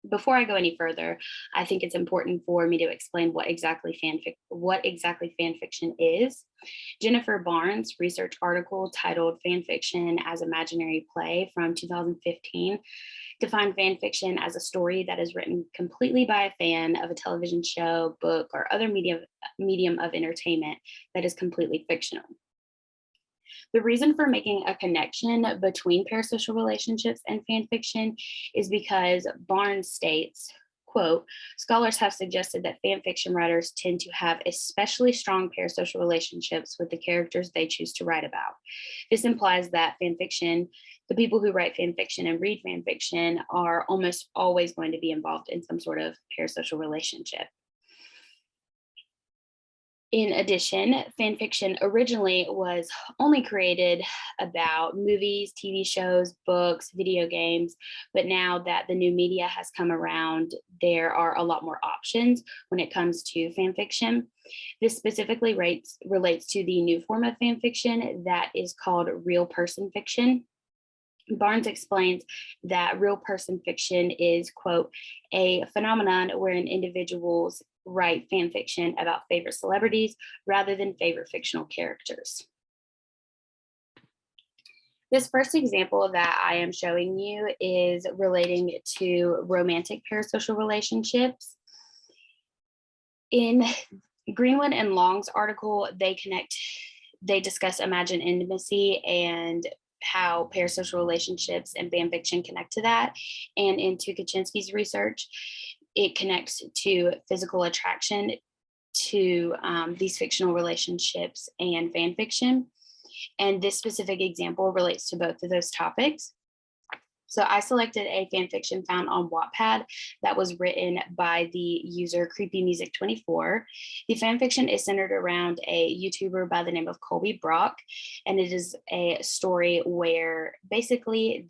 Before I go any further, I think it's important for me to explain what exactly fan fiction is. Jennifer Barnes' research article titled Fan Fiction as Imaginary Play from 2015 defined fan fiction as a story that is written completely by a fan of a television show, book, or other medium of entertainment that is completely fictional. The reason for making a connection between parasocial relationships and fan fiction is because Barnes states, quote, scholars have suggested that fan fiction writers tend to have especially strong parasocial relationships with the characters they choose to write about. This implies that the people who write fan fiction and read fan fiction are almost always going to be involved in some sort of parasocial relationship. In addition, fan fiction originally was only created about movies, TV shows, books, video games, but now that the new media has come around, there are a lot more options when it comes to fan fiction. This specifically relates to the new form of fan fiction that is called real person fiction. Barnes explains that real person fiction is, quote, a phenomenon wherein individuals write fan fiction about favorite celebrities rather than favorite fictional characters. This first example that I am showing you is relating to romantic parasocial relationships. In Greenwood and Long's article, they discuss imagined intimacy and how parasocial relationships and fan fiction connect to that. And in Tukachinsky's research, it connects to physical attraction to these fictional relationships and fan fiction. And this specific example relates to both of those topics. So I selected a fan fiction found on Wattpad that was written by the user CreepyMusic24. The fan fiction is centered around a YouTuber by the name of Colby Brock, and it is a story where basically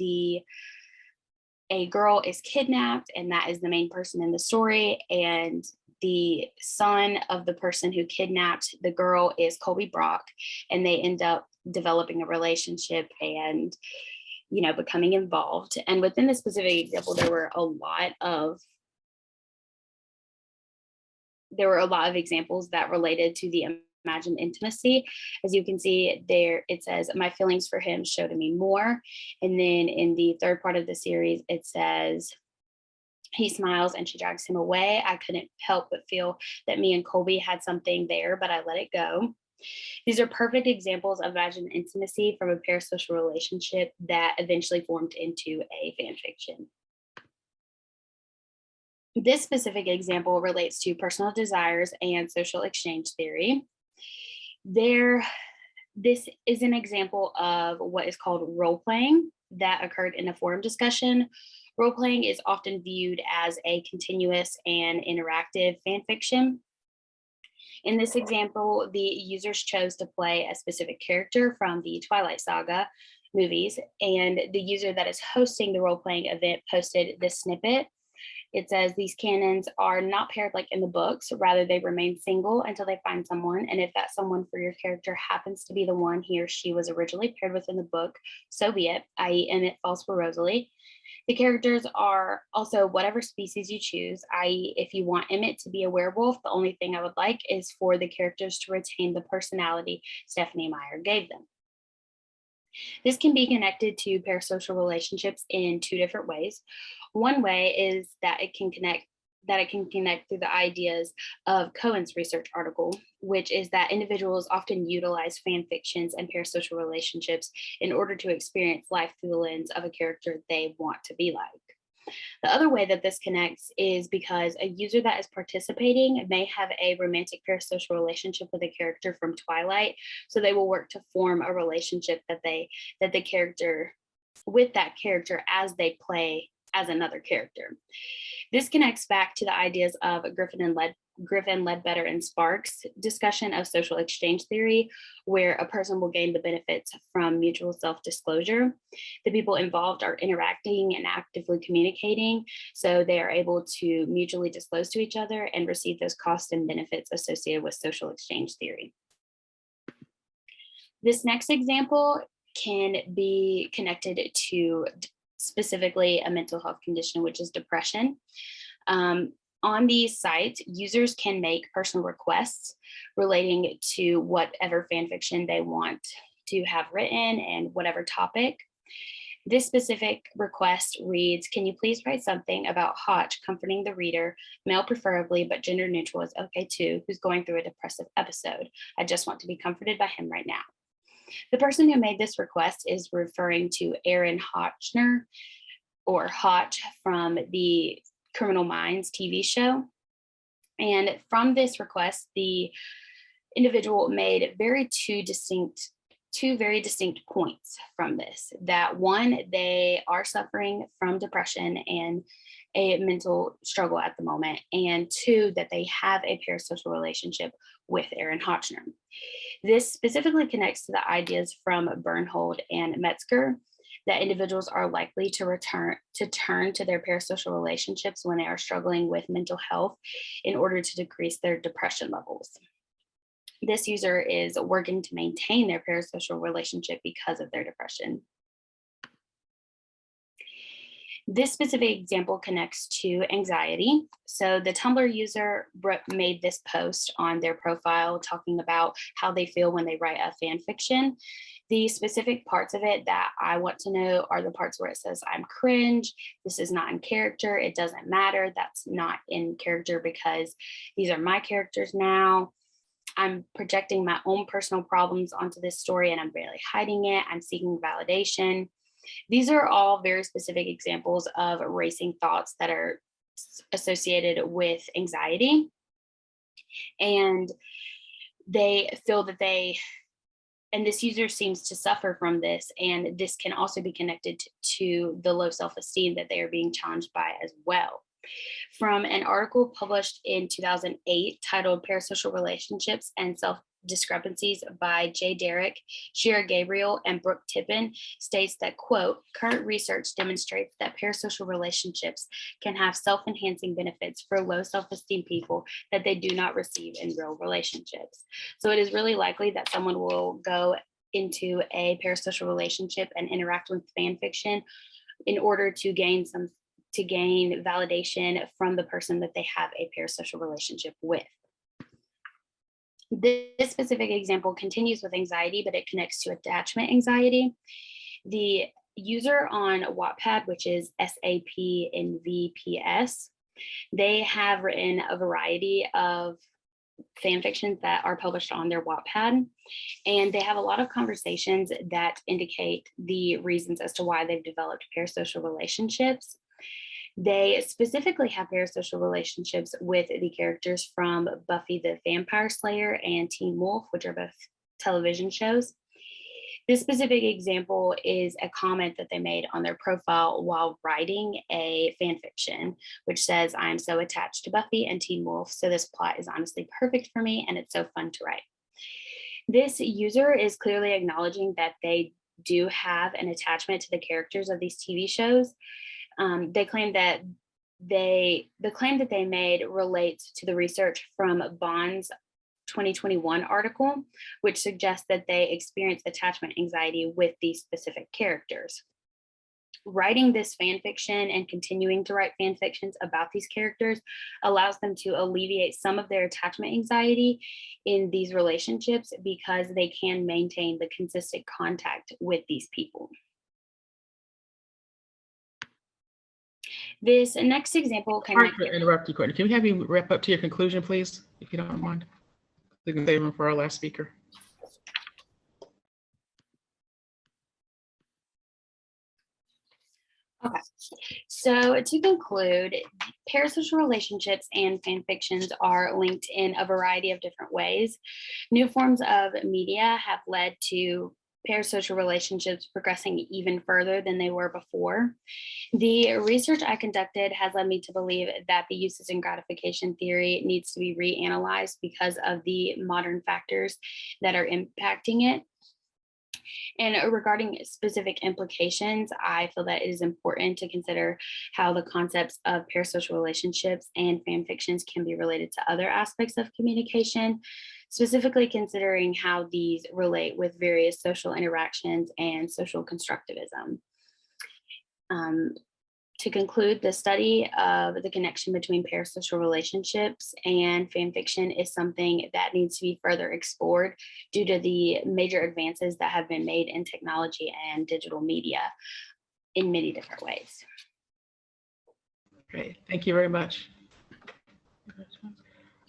a girl is kidnapped, and that is the main person in the story, and the son of the person who kidnapped the girl is Colby Brock, and they end up developing a relationship and becoming involved. And within this specific example, there were a lot of examples that related to the imagined intimacy. As you can see there, it says, my feelings for him show to me more. And then in the third part of the series, it says, he smiles and she drags him away. I couldn't help but feel that me and Colby had something there, but I let it go. These are perfect examples of imagined intimacy from a parasocial relationship that eventually formed into a fan fiction. This specific example relates to personal desires and social exchange theory. This is an example of what is called role playing that occurred in a forum discussion. Role playing is often viewed as a continuous and interactive fan fiction. In this example, the users chose to play a specific character from the Twilight Saga movies, and the user that is hosting the role playing event posted this snippet. It says, these canons are not paired like in the books, rather they remain single until they find someone. And if that someone for your character happens to be the one he or she was originally paired with in the book, so be it, i.e. Emmett falls for Rosalie. The characters are also whatever species you choose, i.e. if you want Emmett to be a werewolf, the only thing I would like is for the characters to retain the personality Stephanie Meyer gave them. This can be connected to parasocial relationships in two different ways. One way is that it can connect through the ideas of Cohen's research article, which is that individuals often utilize fan fictions and parasocial relationships in order to experience life through the lens of a character they want to be like. The other way that this connects is because a user that is participating may have a romantic parasocial relationship with a character from Twilight, so they will work to form a relationship with that character as they play as another character. This connects back to the ideas of Griffin, Ledbetter, and Sparks' discussion of social exchange theory, where a person will gain the benefits from mutual self-disclosure. The people involved are interacting and actively communicating, so they are able to mutually disclose to each other and receive those costs and benefits associated with social exchange theory. This next example can be connected to specifically a mental health condition, which is depression. On these sites, users can make personal requests relating to whatever fan fiction they want to have written and whatever topic. This specific request reads, can you please write something about Hotch comforting the reader, male preferably, but gender neutral is okay too, who's going through a depressive episode. I just want to be comforted by him right now. The person who made this request is referring to Aaron Hotchner, or Hotch, from the Criminal Minds TV show. And from this request, the individual made two very distinct points from this. That one, they are suffering from depression and a mental struggle at the moment, and two, that they have a parasocial relationship with Aaron Hotchner. This specifically connects to the ideas from Bernhold and Metzger that individuals are likely to turn to their parasocial relationships when they are struggling with mental health in order to decrease their depression levels. This user is working to maintain their parasocial relationship because of their depression. This specific example connects to anxiety. So the Tumblr user made this post on their profile talking about how they feel when they write a fan fiction. The specific parts of it that I want to know are the parts where it says, I'm cringe, this is not in character, it doesn't matter, that's not in character because these are my characters now. I'm projecting my own personal problems onto this story and I'm barely hiding it. I'm seeking validation. These are all very specific examples of racing thoughts that are associated with anxiety. And they feel that and this user seems to suffer from this, and this can also be connected to the low self-esteem that they are being challenged by as well. From an article published in 2008 titled Parasocial Relationships and Self-Discrepancies by J. Derrick, Shira Gabriel, and Brooke Tippin, states that, quote, current research demonstrates that parasocial relationships can have self-enhancing benefits for low self-esteem people that they do not receive in real relationships. So it is really likely that someone will go into a parasocial relationship and interact with fan fiction in order to gain validation from the person that they have a parasocial relationship with. This specific example continues with anxiety, but it connects to attachment anxiety. The user on Wattpad, which is SAPNVPS, they have written a variety of fan fictions that are published on their Wattpad, and they have a lot of conversations that indicate the reasons as to why they've developed parasocial relationships. They specifically have parasocial relationships with the characters from Buffy the Vampire Slayer and Teen Wolf, which are both television shows. This specific example is a comment that they made on their profile while writing a fan fiction, which says, "I'm so attached to Buffy and Teen Wolf, so this plot is honestly perfect for me, and it's so fun to write." This user is clearly acknowledging that they do have an attachment to the characters of these TV shows. They claim that the claim that they made relates to the research from Bond's 2021 article, which suggests that they experience attachment anxiety with these specific characters. Writing this fan fiction and continuing to write fan fictions about these characters allows them to alleviate some of their attachment anxiety in these relationships because they can maintain the consistent contact with these people. This next example Sorry to interrupt you, Courtney. Can we have you wrap up to your conclusion, please, if you don't mind? We can save them for our last speaker. Okay, so to conclude, parasocial relationships and fan fictions are linked in a variety of different ways. New forms of media have led to parasocial relationships progressing even further than they were before. The research I conducted has led me to believe that the uses and gratification theory needs to be reanalyzed because of the modern factors that are impacting it. And regarding specific implications, I feel that it is important to consider how the concepts of parasocial relationships and fan fictions can be related to other aspects of communication, specifically considering how these relate with various social interactions and social constructivism. To conclude, the study of the connection between parasocial relationships and fan fiction is something that needs to be further explored due to the major advances that have been made in technology and digital media in many different ways. Great, thank you very much.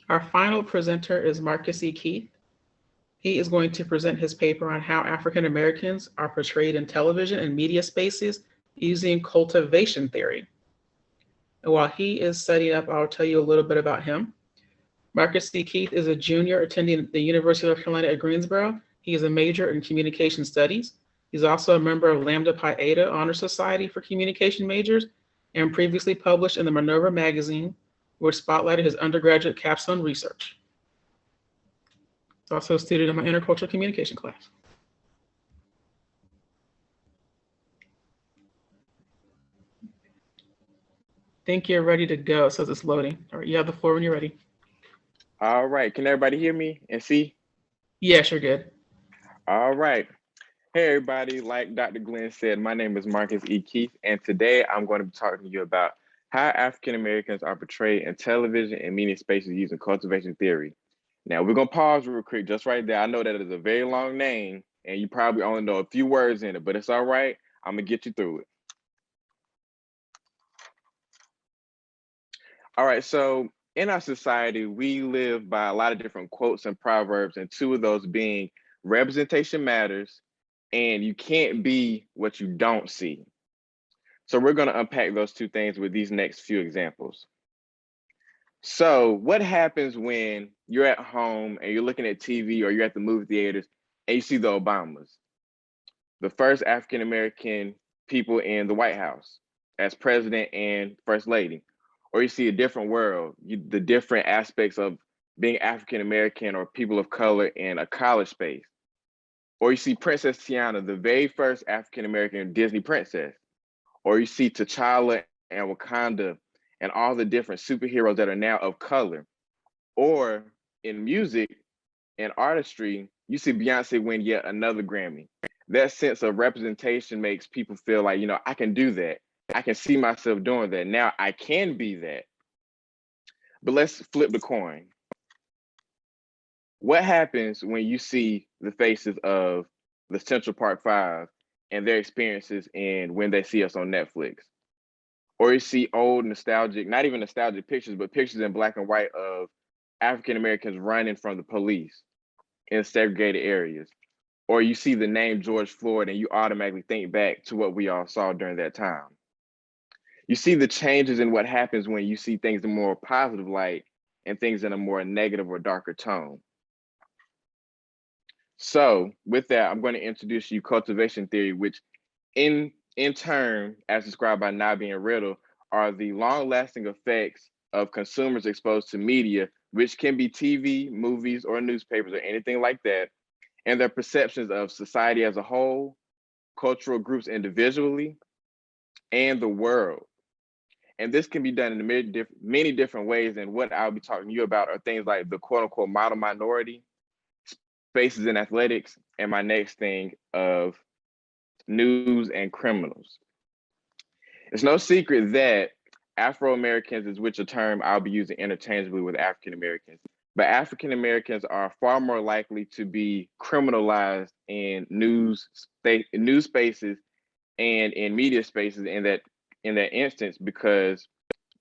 Our final presenter is Marcus E. Keith. He is going to present his paper on how African Americans are portrayed in television and media spaces using cultivation theory. And while he is setting up, I'll tell you a little bit about him. Marcus C. Keith is a junior attending the University of North Carolina at Greensboro. He is a major in communication studies. He's also a member of Lambda Pi Eta Honor Society for communication majors and previously published in the Minerva magazine, which spotlighted his undergraduate capstone research. He's also a student in my intercultural communication class. Think you're ready to go. It says it's loading. All right, you have the floor when you're ready. All right, can everybody hear me and see? Yes, you're good. All right. Hey everybody, like Dr. Glenn said, my name is Marcus E. Keith, and today I'm going to be talking to you about how African Americans are portrayed in television and media spaces using cultivation theory. Now we're gonna pause real quick just right there. I know that is a very long name and you probably only know a few words in it, but it's all right. I'm gonna get you through it. All right, so in our society, we live by a lot of different quotes and proverbs, and two of those being representation matters and you can't be what you don't see. So we're going to unpack those two things with these next few examples. So what happens when you're at home and you're looking at TV or you're at the movie theaters and you see the Obamas, the first African-American people in the White House as president and first lady, or you see a different world, the different aspects of being African-American or people of color in a college space. Or you see Princess Tiana, the very first African-American Disney princess. Or you see T'Challa and Wakanda and all the different superheroes that are now of color. Or in music and artistry, you see Beyonce win yet another Grammy. That sense of representation makes people feel like, you know, I can do that. I can see myself doing that. Now I can be that. But let's flip the coin. What happens when you see the faces of the Central Park Five and their experiences and when they see us on Netflix? Or you see old nostalgic, not even nostalgic pictures, but pictures in black and white of African Americans running from the police in segregated areas. Or you see the name George Floyd and you automatically think back to what we all saw during that time. You see the changes in what happens when you see things in a more positive light and things in a more negative or darker tone. So with that, I'm going to introduce you cultivation theory, which in turn, as described by Nabi and Riddle, are the long-lasting effects of consumers exposed to media, which can be TV, movies, or newspapers, or anything like that, and their perceptions of society as a whole, cultural groups individually, and the world. And this can be done in many different ways. And what I'll be talking to you about are things like the quote unquote model minority, spaces in athletics, and my next thing of news and criminals. It's no secret that Afro-Americans is which a term I'll be using interchangeably with African Americans. But African Americans are far more likely to be criminalized in news spaces and in media spaces in that instance, because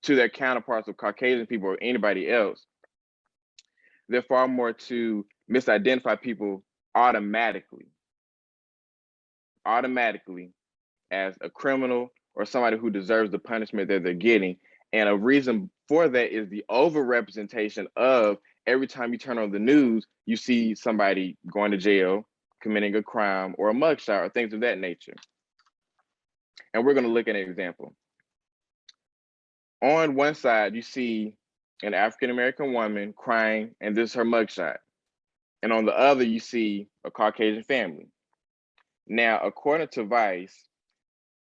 to their counterparts of Caucasian people or anybody else, they're far more to misidentify people automatically as a criminal or somebody who deserves the punishment that they're getting. And a reason for that is the overrepresentation of every time you turn on the news, you see somebody going to jail, committing a crime or a mugshot or things of that nature. And we're going to look at an example. On one side, you see an African-American woman crying, and this is her mugshot. And on the other, you see a Caucasian family. Now, according to Vice,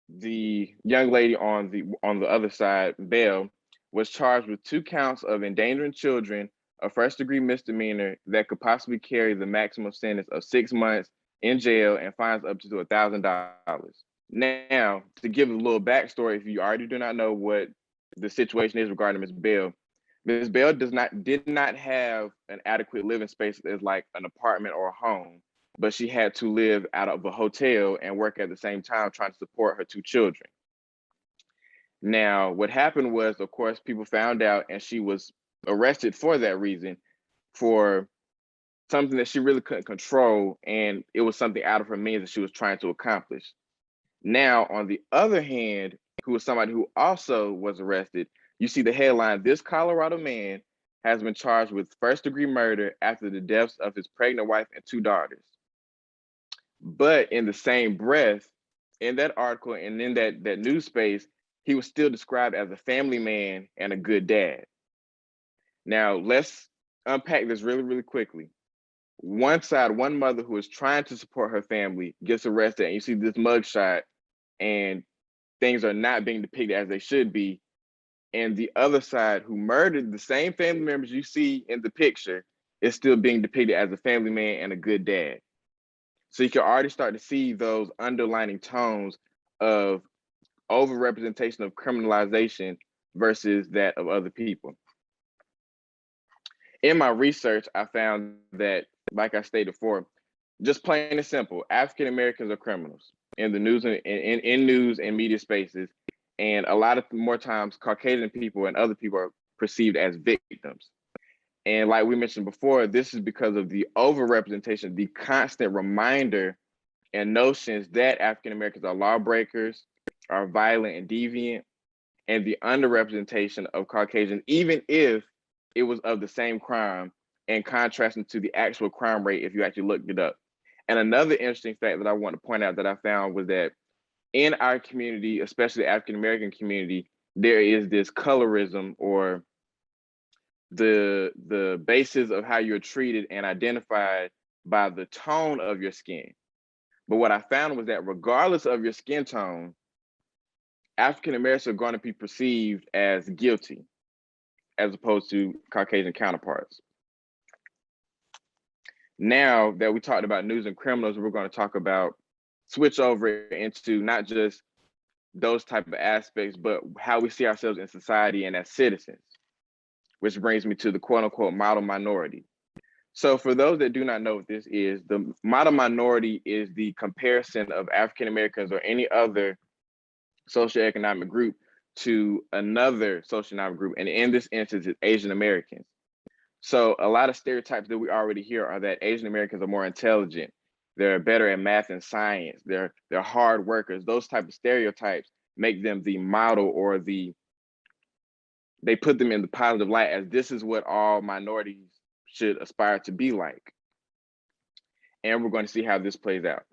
the young lady on the other side, Belle, was charged with 2 counts of endangering children, a first-degree misdemeanor that could possibly carry the maximum sentence of 6 months in jail and fines up to $1,000. Now, to give a little backstory, if you already do not know what the situation is regarding Ms. Belle did not have an adequate living space as like an apartment or a home, but she had to live out of a hotel and work at the same time trying to support her 2 children. Now, what happened was, of course, people found out and she was arrested for that reason, for something that she really couldn't control, and it was something out of her means that she was trying to accomplish. Now, on the other hand, who was somebody who also was arrested, you see the headline, "This Colorado man has been charged with first-degree murder after the deaths of his pregnant wife and 2 daughters." But in the same breath, in that article and in that news space, he was still described as a family man and a good dad. Now, let's unpack this really, really quickly. One side, one mother who is trying to support her family gets arrested, and you see this mugshot, and things are not being depicted as they should be. And the other side, who murdered the same family members you see in the picture, is still being depicted as a family man and a good dad. So you can already start to see those underlining tones of overrepresentation of criminalization versus that of other people. In my research, I found that, like I stated before, just plain and simple, African Americans are criminals in the news and in news and media spaces. And a lot of more times, Caucasian people and other people are perceived as victims. And like we mentioned before, this is because of the overrepresentation, the constant reminder and notions that African Americans are lawbreakers, are violent and deviant, and the underrepresentation of Caucasians, even if it was of the same crime, and contrasting to the actual crime rate if you actually looked it up. And another interesting fact that I want to point out that I found was that in our community, especially the African American community, there is this colorism, or the basis of how you're treated and identified by the tone of your skin. But what I found was that regardless of your skin tone, African Americans are going to be perceived as guilty as opposed to Caucasian counterparts. Now that we talked about news and criminals, we're going to talk about, switch over into not just those type of aspects, but how we see ourselves in society and as citizens, which brings me to the quote unquote model minority. So for those that do not know what this is, the model minority is the comparison of African Americans or any other socioeconomic group to another socioeconomic group. And in this instance, it's Asian Americans. So a lot of stereotypes that we already hear are that Asian Americans are more intelligent, they're better at math and science, they're hard workers. Those type of stereotypes make them the model, or they put them in the positive light as this is what all minorities should aspire to be like. And we're going to see how this plays out.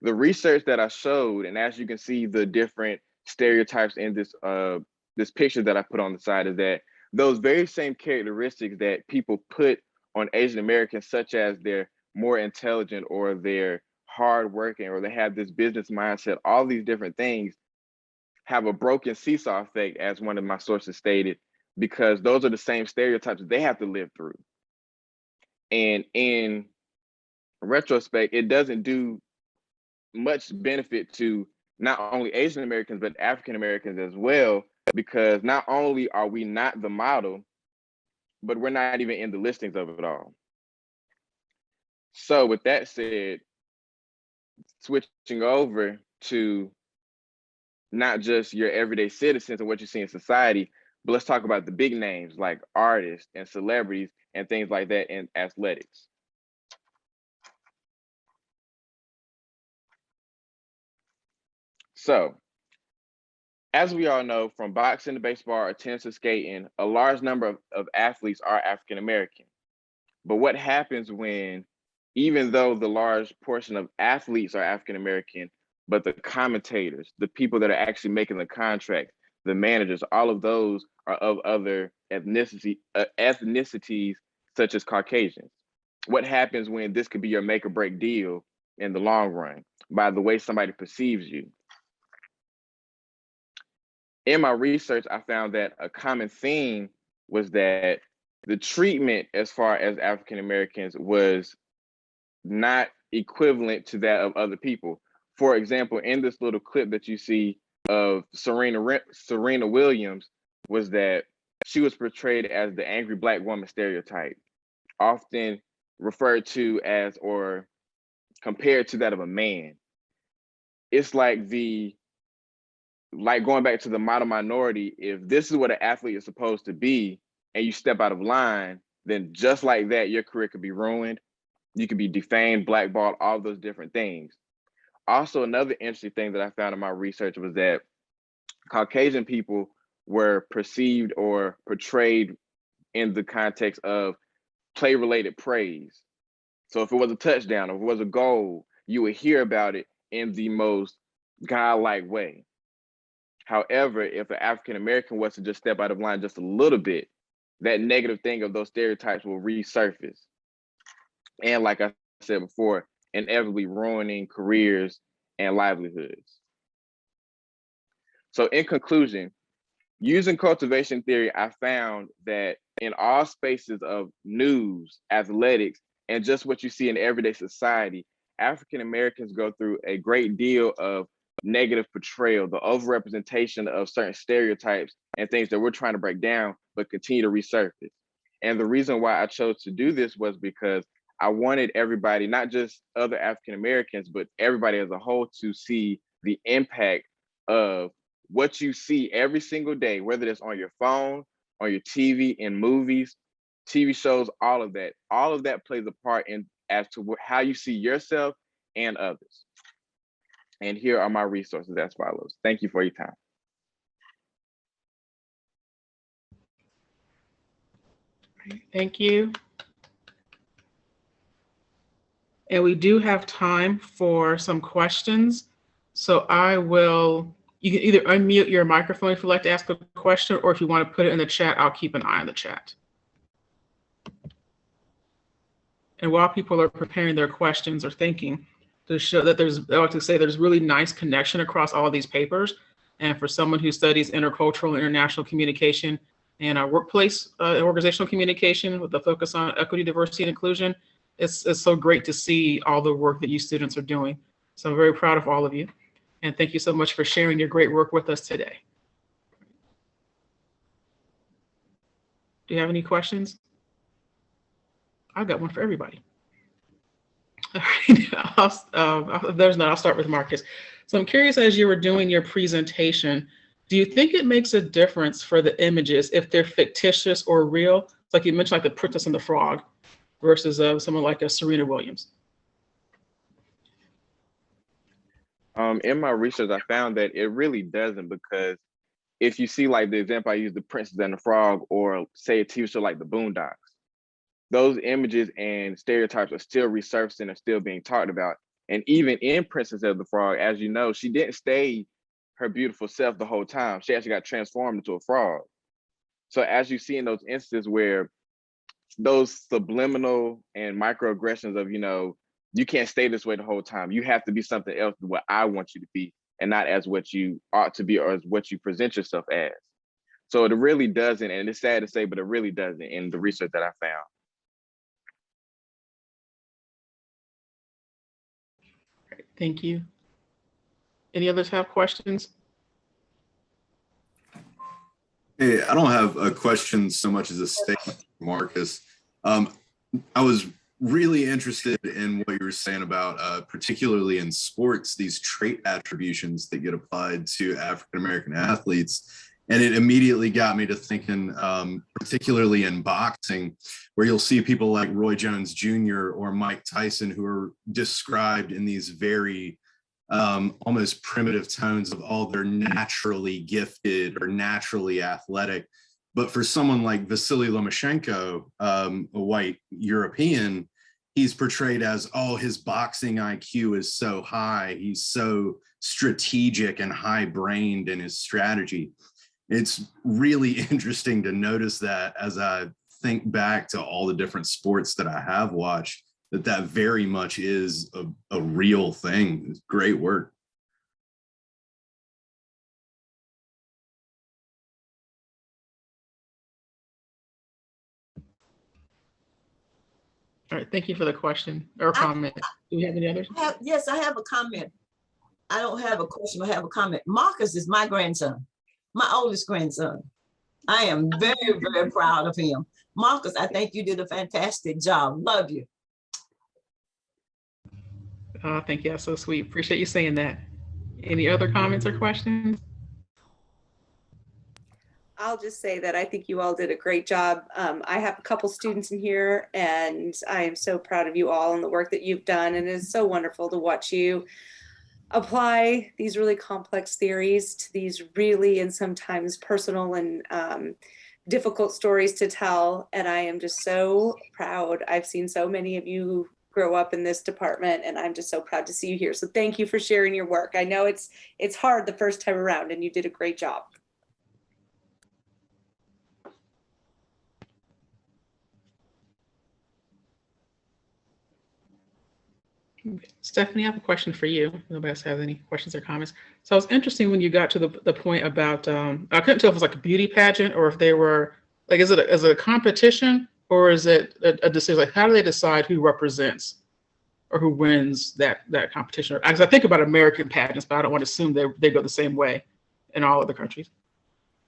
The research that I showed, and as you can see, the different stereotypes in this picture that I put on the side, is that those very same characteristics that people put on Asian Americans, such as they're more intelligent or they're hardworking or they have this business mindset, all these different things have a broken seesaw effect, as one of my sources stated, because those are the same stereotypes that they have to live through. And in retrospect, it doesn't do much benefit to not only Asian Americans, but African Americans as well, because not only are we not the model, but we're not even in the listings of it all. So with that said, switching over to not just your everyday citizens and what you see in society, but let's talk about the big names like artists and celebrities and things like that in athletics. So, as we all know, from boxing to baseball or tennis to skating, a large number of athletes are African American. But what happens when, even though the large portion of athletes are African American, but the commentators, the people that are actually making the contract, the managers, all of those are of other ethnicities such as Caucasians? What happens when this could be your make or break deal in the long run by the way somebody perceives you? In my research, I found that a common theme was that the treatment as far as African Americans was not equivalent to that of other people. For example, in this little clip that you see of Serena Williams, was that she was portrayed as the angry Black woman stereotype, often referred to as or compared to that of a man. It's like going back to the model minority, if this is what an athlete is supposed to be and you step out of line, then just like that, your career could be ruined. You could be defamed, blackballed, all those different things. Also, another interesting thing that I found in my research was that Caucasian people were perceived or portrayed in the context of play-related praise. So if it was a touchdown, or if it was a goal, you would hear about it in the most godlike way. However, if an African American was to just step out of line just a little bit, that negative thing of those stereotypes will resurface. And like I said before, inevitably ruining careers and livelihoods. So in conclusion, using cultivation theory, I found that in all spaces of news, athletics, and just what you see in everyday society, African Americans go through a great deal of negative portrayal, the overrepresentation of certain stereotypes and things that we're trying to break down, but continue to resurface. And the reason why I chose to do this was because I wanted everybody, not just other African Americans, but everybody as a whole, to see the impact of what you see every single day, whether it's on your phone, on your TV, in movies, TV shows, all of that plays a part in as to how you see yourself and others. And here are my resources as follows. Thank you for your time. Thank you. And we do have time for some questions. So you can either unmute your microphone if you'd like to ask a question, or if you want to put it in the chat, I'll keep an eye on the chat. And while people are preparing their questions or thinking, to show that there's really nice connection across all of these papers. And for someone who studies intercultural and international communication and workplace organizational communication with a focus on equity, diversity, and inclusion, it's so great to see all the work that you students are doing. So I'm very proud of all of you. And thank you so much for sharing your great work with us today. Do you have any questions? I've got one for everybody. All right. If there's not, I'll start with Marcus. So I'm curious, as you were doing your presentation, do you think it makes a difference for the images if they're fictitious or real? It's like you mentioned, like the Princess and the Frog versus someone like a Serena Williams. In my research, I found that it really doesn't, because if you see like the example I used, the Princess and the Frog, or say a TV show like the Boondocks, those images and stereotypes are still resurfacing and still being talked about. And even in Princess of the Frog, as you know, she didn't stay her beautiful self the whole time. She actually got transformed into a frog. So as you see in those instances where those subliminal and microaggressions of, you can't stay this way the whole time. You have to be something else than what I want you to be, and not as what you ought to be or as what you present yourself as. So it really doesn't, and it's sad to say, but it really doesn't in the research that I found. Great, thank you. Any others have questions? Hey, I don't have a question so much as a statement, Marcus. I was really interested in what you were saying about, particularly in sports, these trait attributions that get applied to African-American athletes. And it immediately got me to thinking, particularly in boxing, where you'll see people like Roy Jones Jr. or Mike Tyson, who are described in these very almost primitive tones of, oh, they're naturally gifted or naturally athletic. But for someone like Vasily Lomachenko, a white European, he's portrayed as, oh, his boxing IQ is so high. He's so strategic and high-brained in his strategy. It's really interesting to notice that as I think back to all the different sports that I have watched, that very much is a real thing. It's great work. All right, thank you for the question or comment. Do we have any others? Yes, I have a comment. I don't have a question, I have a comment. Marcus is my grandson, my oldest grandson. I am very, very proud of him. Marcus, I think you did a fantastic job. Love you. Thank you, that's so sweet. Appreciate you saying that. Any other comments or questions? I'll just say that I think you all did a great job. I have a couple students in here, and I am so proud of you all and the work that you've done. And it's so wonderful to watch you apply these really complex theories to these really and sometimes personal and difficult stories to tell. And I am just so proud. I've seen so many of you grow up in this department, and I'm just so proud to see you here. So thank you for sharing your work. I know it's hard the first time around, and you did a great job. Stephanie, I have a question for you. Nobody else has any questions or comments. So it's interesting when you got to the point about, I couldn't tell if it was like a beauty pageant or if they were, like, is it a competition or is it a decision? Like, how do they decide who represents or who wins that competition? Because I think about American pageants, but I don't want to assume they go the same way in all other countries.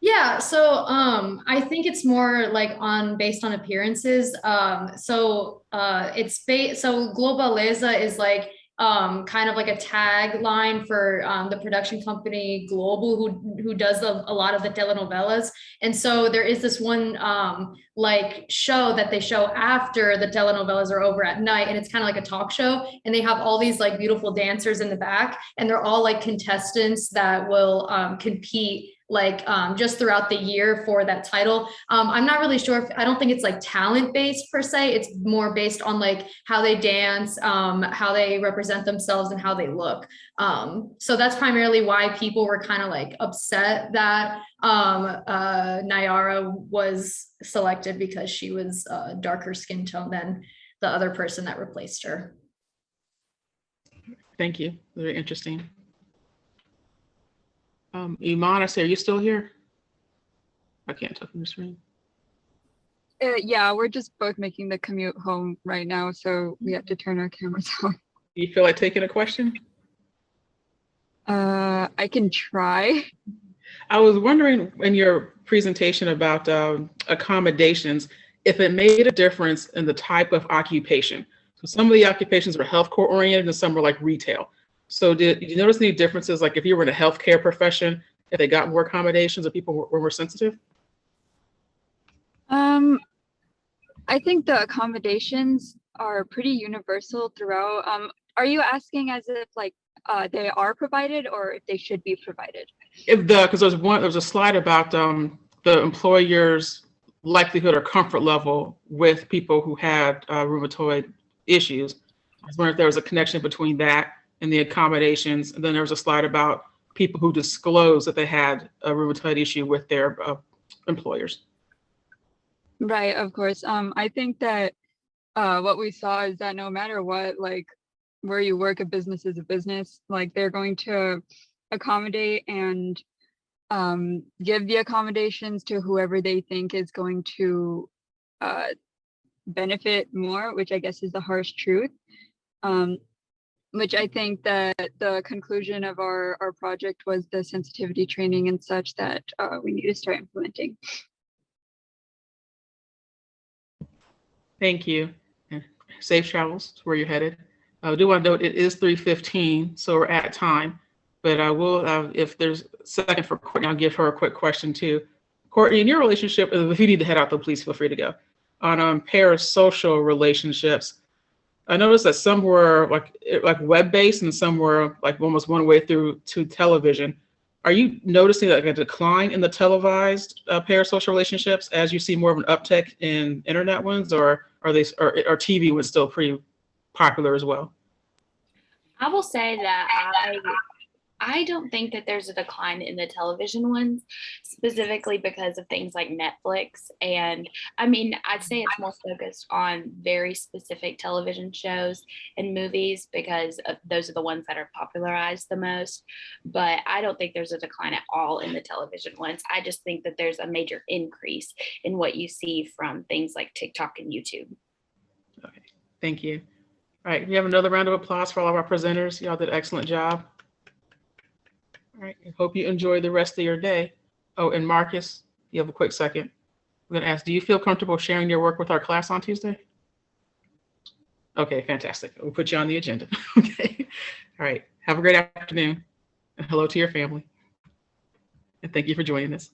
Yeah, so I think it's more like based on appearances. So Globaleza is like kind of like a tagline for the production company Global, who does a lot of the telenovelas. And so there is this one like show that they show after the telenovelas are over at night, and it's kind of like a talk show, and they have all these like beautiful dancers in the back, and they're all like contestants that will compete like just throughout the year for that title. I'm not really sure I don't think it's like talent based per se. It's more based on like how they dance, how they represent themselves, and how they look. So that's primarily why people were kind of like upset that Nayara was selected, because she was a darker skin tone than the other person that replaced her. Thank you. Very interesting. Iman, I say, are you still here? I can't tell from the screen. Yeah, we're just both making the commute home right now, so we have to turn our cameras off. Do you feel like taking a question? I can try. I was wondering in your presentation about accommodations, if it made a difference in the type of occupation. So some of the occupations were healthcare oriented and some were like retail. So did you notice any differences, like if you were in a healthcare profession, if they got more accommodations or people were more sensitive? I think the accommodations are pretty universal throughout. Are you asking as if like they are provided or if they should be provided? Because there was a slide about the employer's likelihood or comfort level with people who had rheumatoid issues. I was wondering if there was a connection between that and the accommodations. And then there was a slide about people who disclosed that they had a rheumatoid issue with their employers. Right, of course. I think that what we saw is that no matter what, like where you work, a business is a business. Like they're going to accommodate and give the accommodations to whoever they think is going to benefit more, which I guess is the harsh truth. Which I think that the conclusion of our project was the sensitivity training and such that we need to start implementing. Thank you. And safe travels to where you're headed. I do want to note it is 3:15, so we're at time. But I will, if there's a second for Courtney, I'll give her a quick question too. Courtney, in your relationship, if you need to head out, though, please feel free to go. On parasocial relationships, I noticed that some were like web-based and some were like almost one way through to television. Are you noticing like a decline in the televised parasocial relationships as you see more of an uptick in internet ones, or are TV ones still pretty popular as well? I will say that I don't think that there's a decline in the television ones, specifically because of things like Netflix. And I mean, I'd say it's more focused on very specific television shows and movies because those are the ones that are popularized the most. But I don't think there's a decline at all in the television ones. I just think that there's a major increase in what you see from things like TikTok and YouTube. Okay, thank you. All right, we have another round of applause for all of our presenters. Y'all did an excellent job. All right, I hope you enjoy the rest of your day. Oh, and Marcus, you have a quick second. I'm going to ask, do you feel comfortable sharing your work with our class on Tuesday? Okay, fantastic. We'll put you on the agenda. Okay. All right. Have a great afternoon and hello to your family. And thank you for joining us.